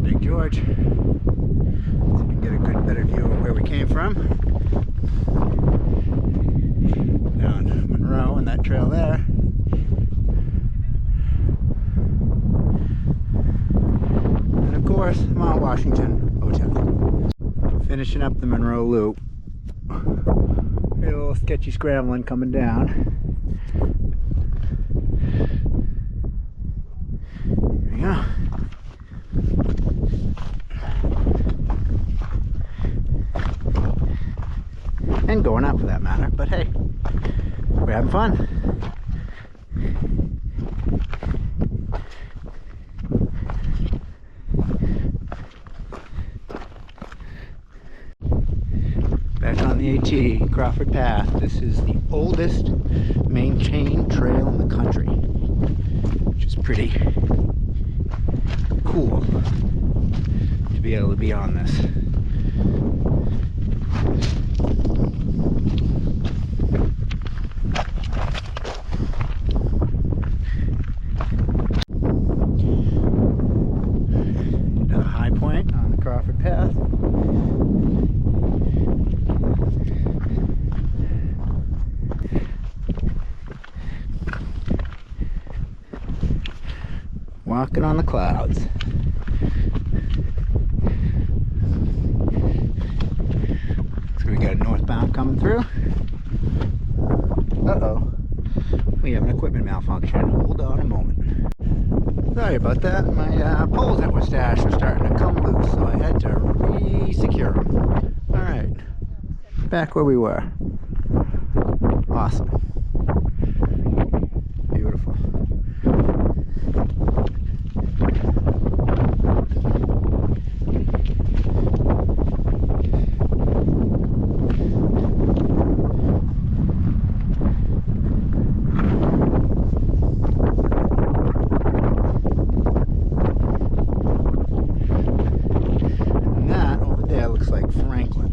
Big George. So you can get a good, better view of where we came from. Down Monroe and that trail there. And of course, Mount Washington Hotel. Finishing up the Monroe Loop. A little sketchy scrambling coming down. Here we go. And going up for that matter, but hey, we're having fun. Back on the AT, Crawford Path. This is the oldest maintained trail in the country, which is pretty cool to be able to be on this. Another high point on the Crawford Path. Walking on the clouds. So we got a northbound coming through. Uh-oh. We have an equipment malfunction. Hold on a moment. Sorry about that. My poles that were stashed are starting to come loose, so I had to re-secure them. Alright. Back where we were. Awesome. Beautiful. Looks like Franklin.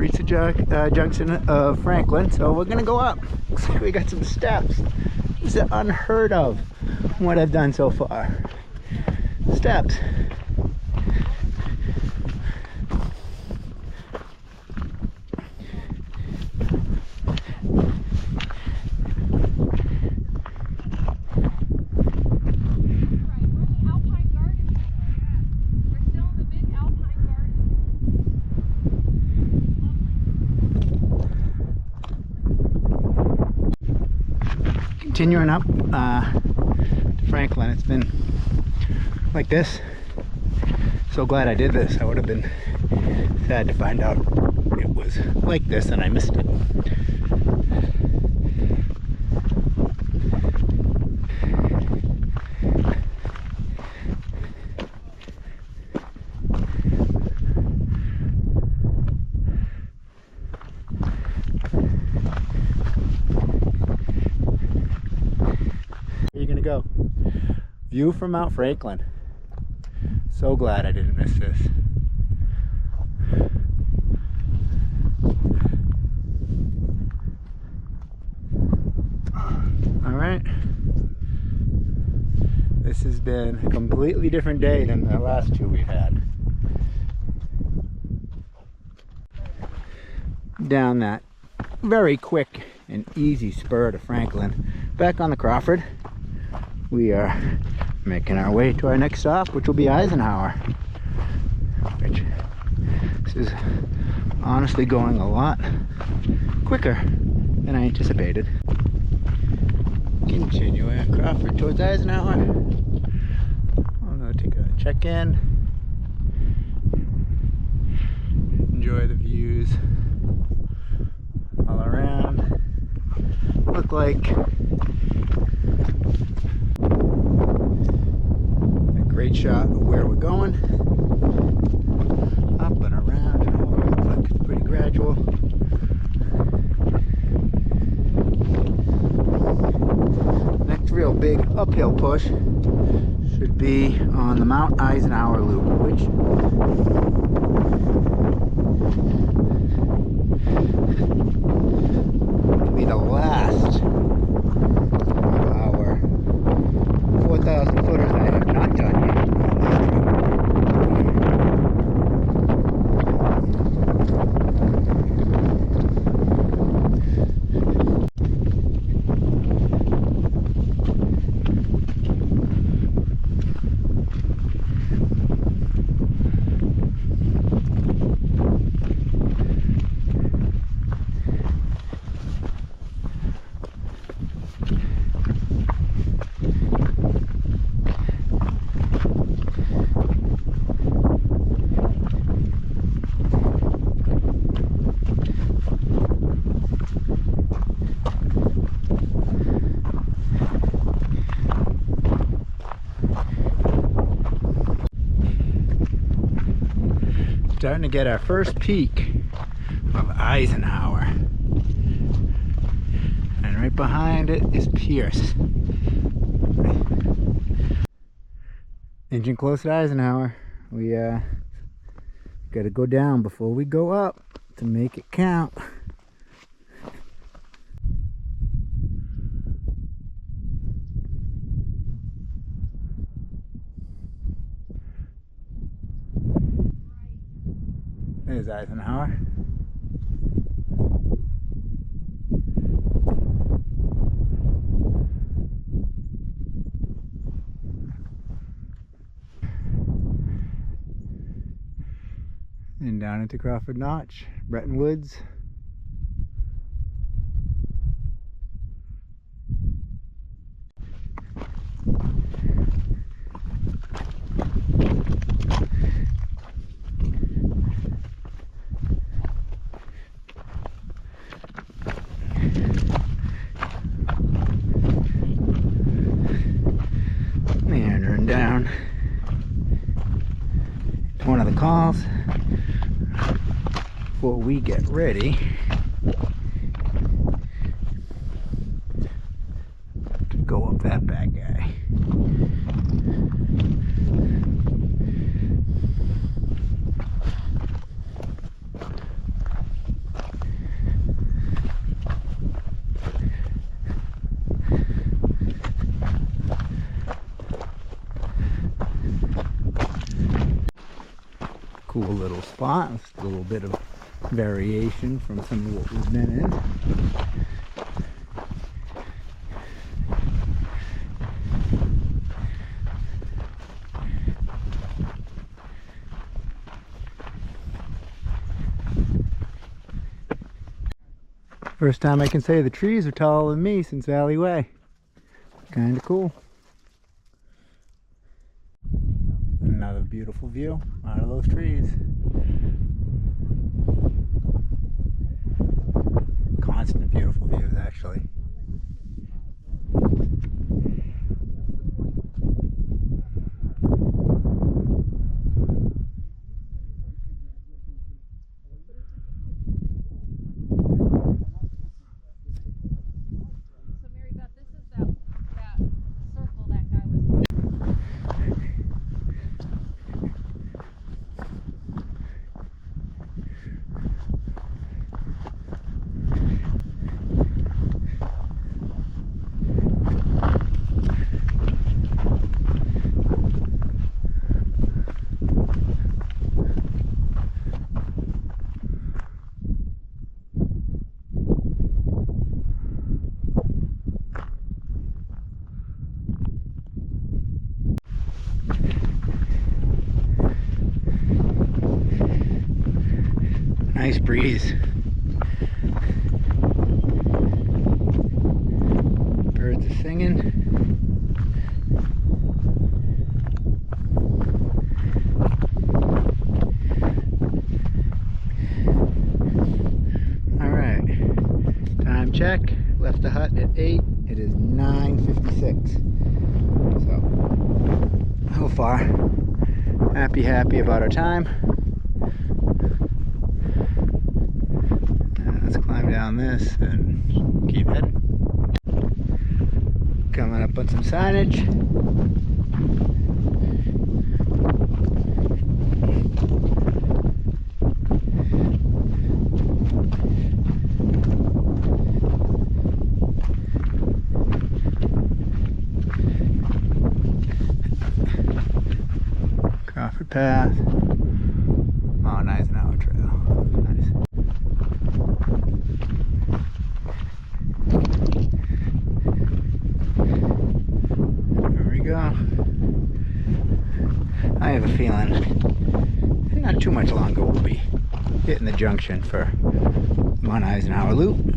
reached the junction of Franklin, so we're gonna go up. Looks like we got some steps. This is unheard of from what I've done so far. Steps. Continuing up to Franklin, it's been like this. So glad I did this. I would have been sad to find out it was like this and I missed it. Go. View from Mount Franklin. So glad I didn't miss this. All right. This has been a completely different day than the last two we've had. Down that very quick and easy spur to Franklin, back on the Crawford. We are making our way to our next stop, which will be Eisenhower. Which this is honestly going a lot quicker than I anticipated. Continuing at Crawford towards Eisenhower. I'm gonna take a check-in. Enjoy the views all around. Look like great shot of where we're going. Up and around and over. Looks like it's pretty gradual. Next real big uphill push should be on the Mount Eisenhower loop, which will be the last of our 4,000 footers I have not done yet. Starting to get our first peak of Eisenhower. And right behind it is Pierce. Engine close to Eisenhower. We gotta go down before we go up to make it count. There's Eisenhower. And down into Crawford Notch, Bretton Woods. Meandering down to one of the calls before we get ready to go up that bad guy. cool little spot. It's a little bit of variation from some of what we've been in. First time I can say the trees are taller than me since alleyway. Kind of cool. Another beautiful view out of those trees. Constant beautiful views, actually. Nice breeze. Birds are singing. All right, time check. Left the hut at 8. It is 9:56. So far, happy about our time. Let's climb down this and keep heading. Coming up on some signage. Crawford Path. Oh, nice an hour trail. Nice. I have a feeling not too much longer we'll be hitting the junction for 1 Eisenhower Loop. We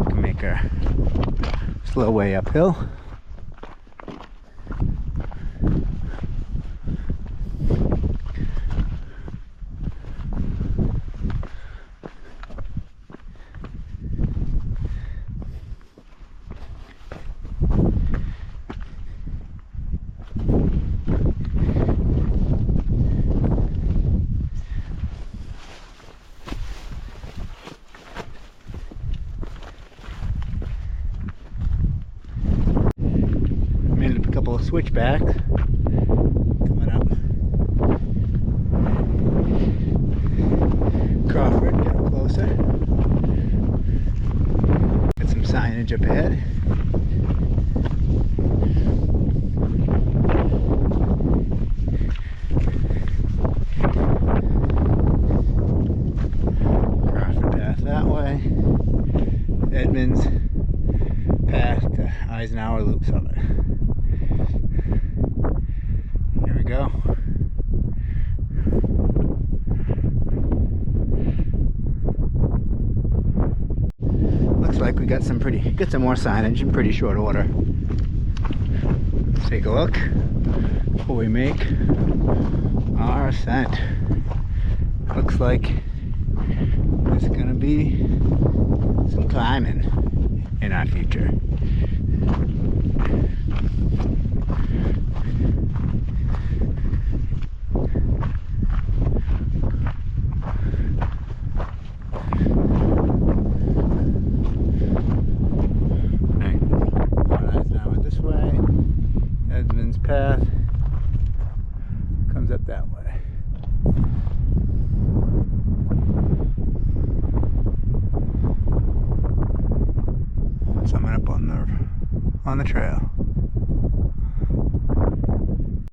can make our slow way uphill. Switchbacks coming up. Crawford, getting closer. Got some signage up ahead. Crawford Path that way. Edmonds Path to Eisenhower Loop Summit. Go. Looks like we got some more signage in pretty short order. Let's take a look before we make our ascent. Looks like there's gonna be some climbing in our future. Path comes up that way. Someone up on the trail.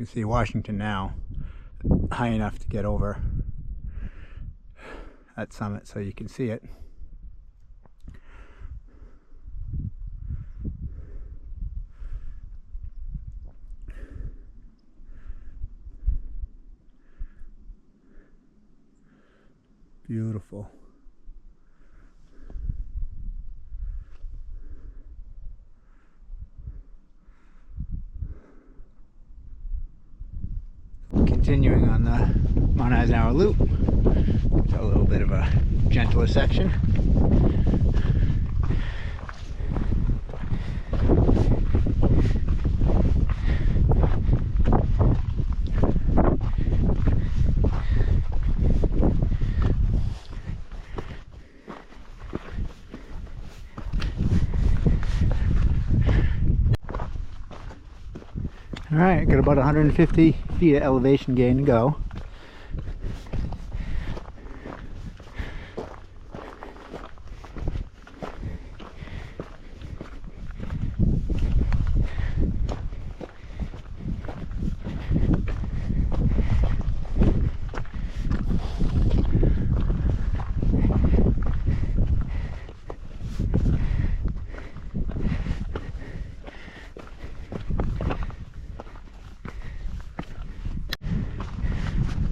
can see Washington now, high enough to get over that summit so you can see it. Beautiful. Continuing on the Mount Eisenhower Loop, it's a little bit of a gentler section. Alright, got about 150 feet of elevation gain to go.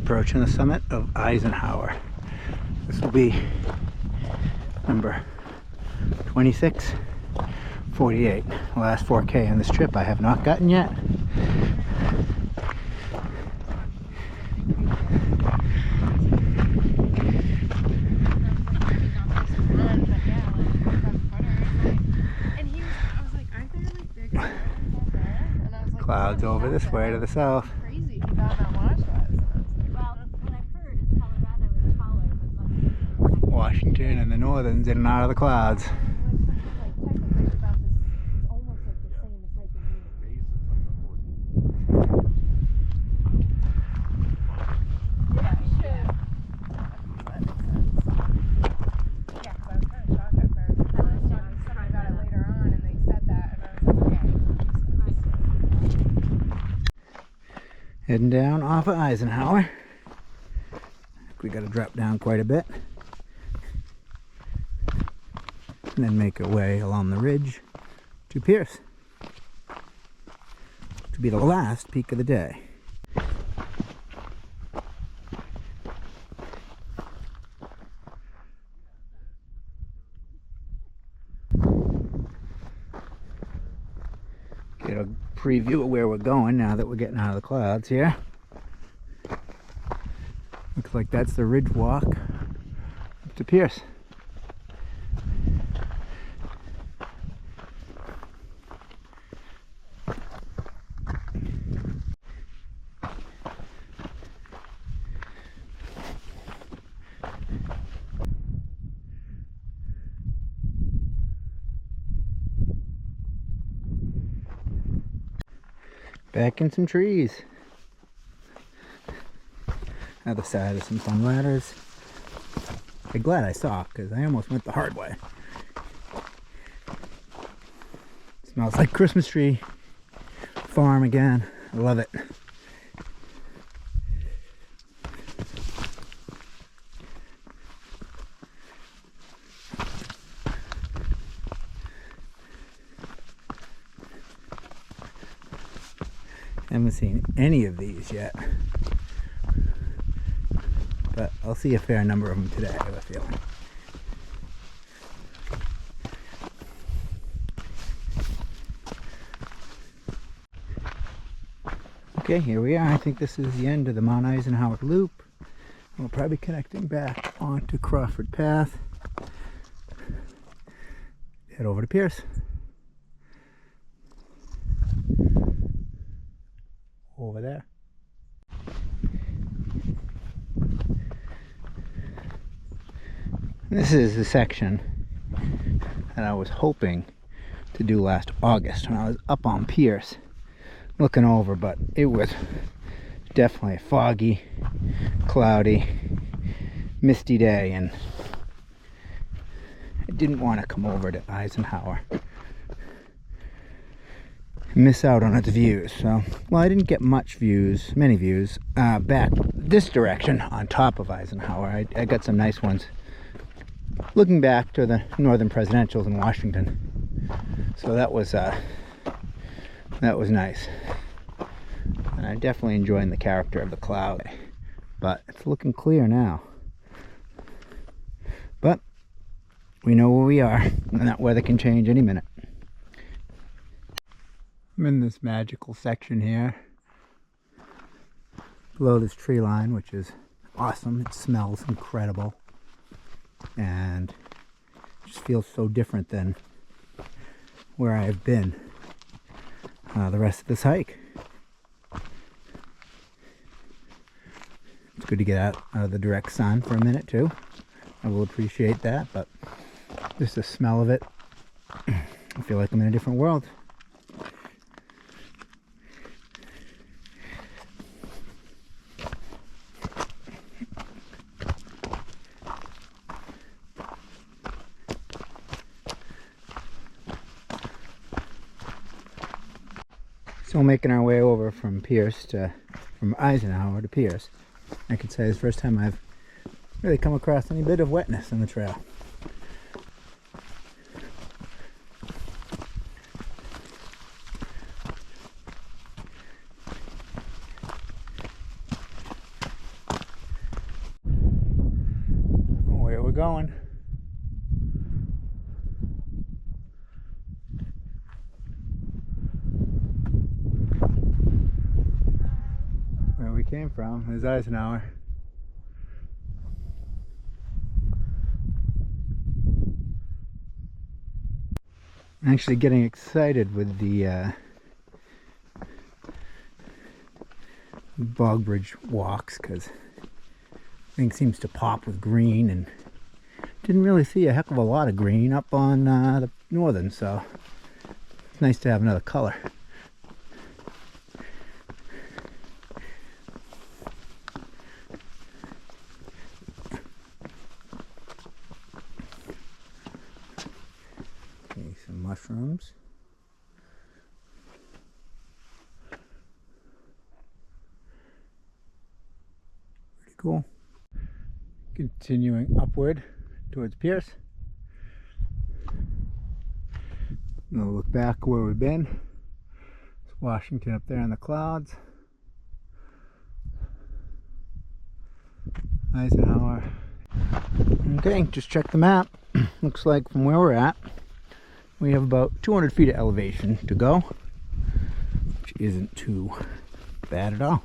Approaching the summit of Eisenhower. This will be number 2648. The last 4K on this trip I have not gotten yet. Clouds over this way to the south. Washington and the northerns in and out of the clouds. Heading down off of Eisenhower. We got to drop down quite a bit. And then make our way along the ridge to Pierce, to be the last peak of the day. Get a preview of where we're going now that we're getting out of the clouds here. Looks like that's the ridge walk up to Pierce. Back in some trees. Other side of some fun ladders. I'm glad I saw, because I almost went the hard way. Smells like Christmas tree farm again. I love it. Haven't seen any of these yet, but I'll see a fair number of them today, I have a feeling. Okay, here we are. I think this is the end of the Mount Eisenhower Loop. We'll probably be connecting back onto Crawford Path. Head over to Pierce. Over there. This is the section that I was hoping to do last August when I was up on Pierce looking over, but it was definitely a foggy, cloudy, misty day, and I didn't want to come over to Eisenhower. miss out on its views. So, well, I didn't get many views back this direction on top of Eisenhower. I got some nice ones looking back to the northern presidentials in Washington. So that was nice. And I'm definitely enjoying the character of the cloud. But it's looking clear now. But we know where we are, and that weather can change any minute. I'm in this magical section here below this tree line, which is awesome. It smells incredible and it just feels so different than where I've been the rest of this hike. It's good to get out of the direct sun for a minute too. I will appreciate that, but just the smell of it, I feel like I'm in a different world. So making our way over from Eisenhower to Pierce, I could say it's the first time I've really come across any bit of wetness in the trail. Where we're going. Came from is Eisenhower. I'm actually getting excited with the bog bridge walks because things seems to pop with green, and didn't really see a heck of a lot of green up on the northern, so it's nice to have another color. Mushrooms. Pretty cool. Continuing upward towards Pierce. We'll look back where we've been. It's Washington up there in the clouds. Eisenhower. Okay, just check the map. Looks like from where we're at, we have about 200 feet of elevation to go, which isn't too bad at all.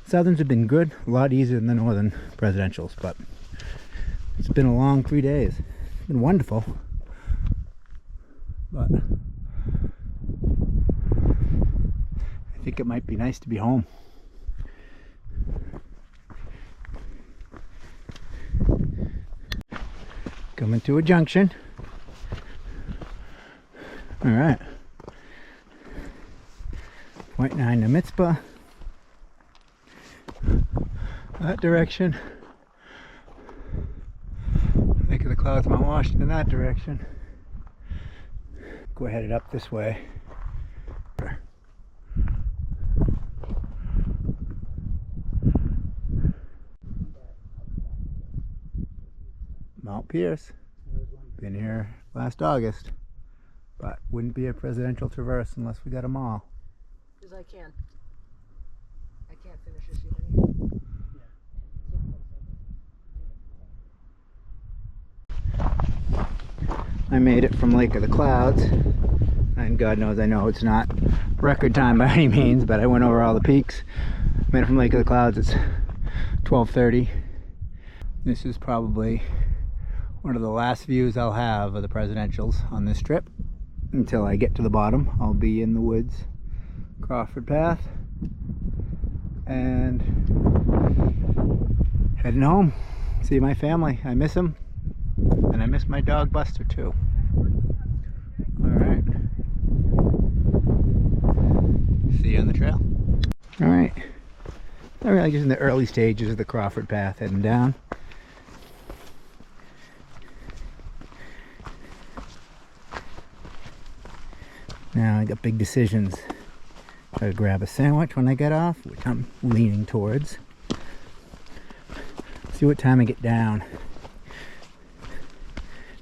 Southerns have been good, a lot easier than the northern presidentials, but it's been a long 3 days. It's been wonderful, but I think it might be nice to be home. Coming to a junction. All right. 0.9 to Mitzpah. That direction. Lake of the Clouds, Mount Washington, that direction. Go headed up this way. Mount Pierce. Been here last August, but wouldn't be a presidential traverse unless we got them all. Because I can't finish this yet. I made it from Lake of the Clouds, and God knows I know it's not record time by any means, but I went over all the peaks. Made it from Lake of the Clouds. It's 12:30. This is probably one of the last views I'll have of the presidentials on this trip. Until I get to the bottom, I'll be in the woods Crawford Path, and heading home. See my family. I miss them, and I miss my dog Buster too. Alright. See you on the trail. Alright. I'm really just in the early stages of the Crawford Path, heading down. Now I got big decisions. Try to grab a sandwich when I get off, which I'm leaning towards. See what time I get down.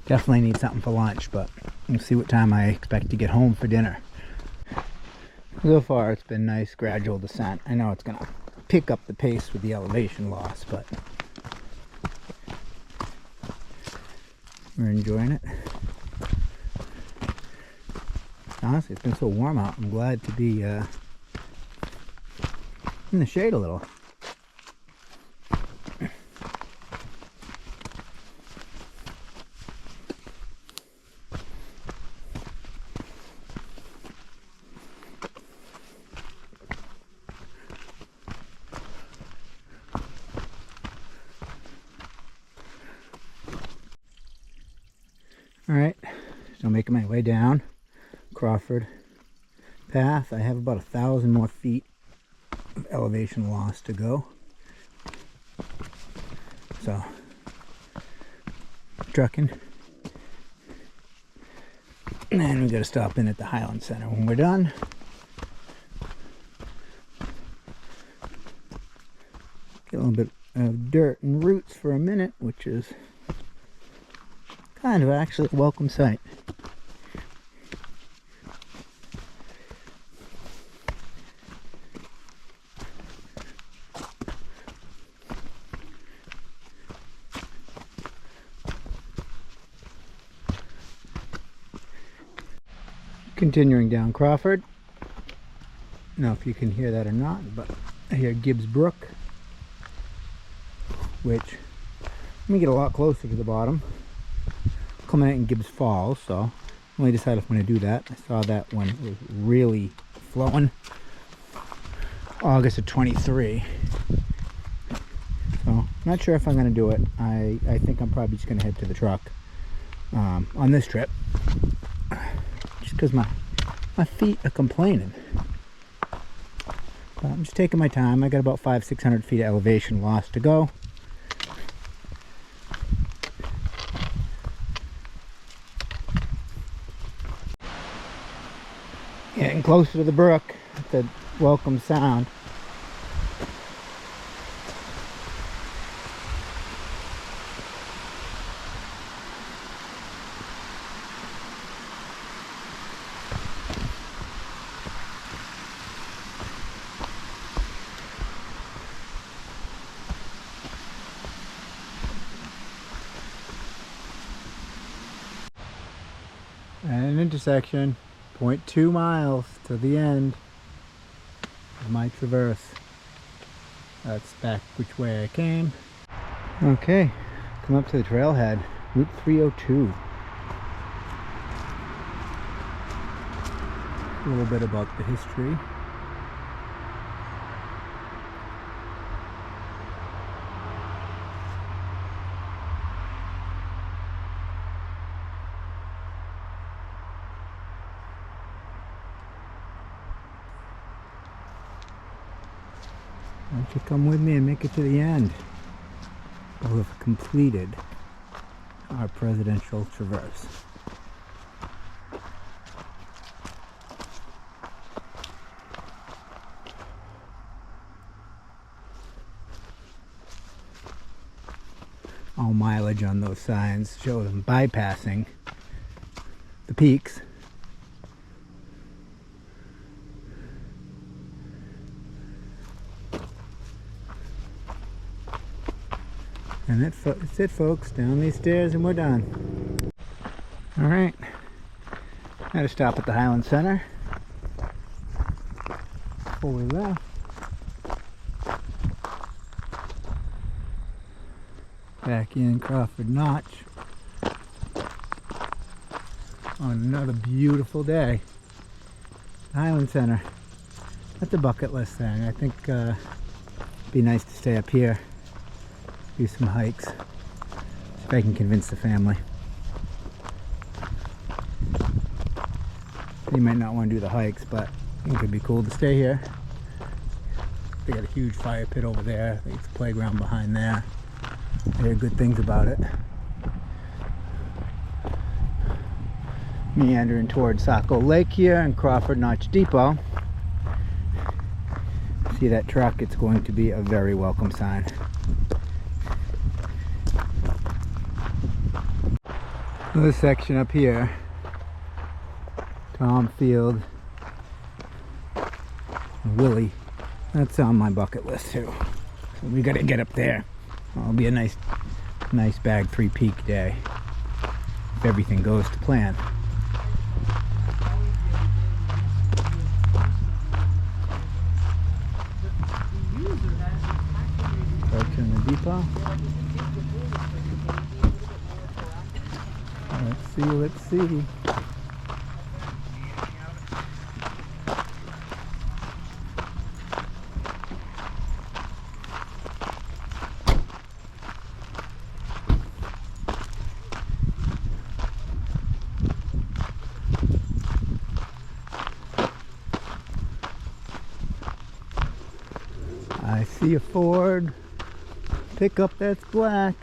Definitely need something for lunch, but we'll see what time I expect to get home for dinner. So far it's been nice gradual descent. I know it's gonna pick up the pace with the elevation loss, but we're enjoying it. Honestly, it's been so warm out. I'm glad to be in the shade a little. Alright, so making my way down Crawford Path. I have about 1,000 more feet of elevation loss to go. So, trucking. And then we got to stop in at the Highland Center when we're done. Get a little bit of dirt and roots for a minute, which is kind of actually a welcome sight. Continuing down Crawford. I don't know if you can hear that or not, but I hear Gibbs Brook, which let me get a lot closer to the bottom. Coming out in Gibbs Falls, so I'm only decided if I'm going to do that. I saw that when it was really flowing, August of 23. So not sure if I'm going to do it. I think I'm probably just going to head to the truck on this trip, just because my feet are complaining. But I'm just taking my time. I got about 500-600 feet of elevation loss to go. Getting closer to the brook, it's a welcome sound. And an intersection. 0.2 miles to the end of my traverse. That's back which way I came. Okay, come up to the trailhead, Route 302. A little bit about the history. Why don't you come with me and make it to the end? We'll have completed our presidential traverse. All mileage on those signs show them bypassing the peaks. And that's it, folks. Down these stairs and we're done. Alright. Had to stop at the Highland Center before we left. Back in Crawford Notch on another beautiful day. Highland Center. that's a bucket list thing. I think it'd be nice to stay up here, do some hikes. See if I can convince the family. They might not want to do the hikes, but I think it'd be cool to stay here. They got a huge fire pit over there. I think it's a playground behind there. I hear good things about it. Meandering towards Saco Lake here and Crawford Notch Depot. See that truck? It's going to be a very welcome sign. This section up here, Tom Field, Willie, that's on my bucket list too. So we gotta get up there. It'll be a nice bag 3 peak day if everything goes to plan. Right in the depot. Let's see. I see a Ford pickup that's black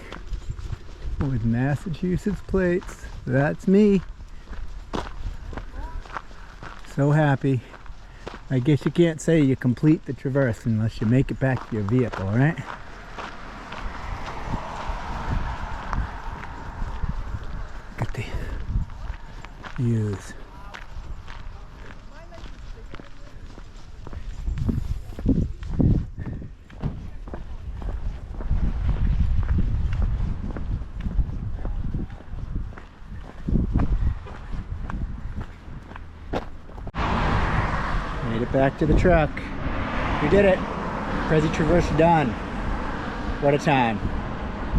with Massachusetts plates. That's me. So happy. I guess you can't say you complete the traverse unless you make it back to your vehicle, right? Look at the views. Made it back to the truck. We did it. Prezi Traverse done. What a time.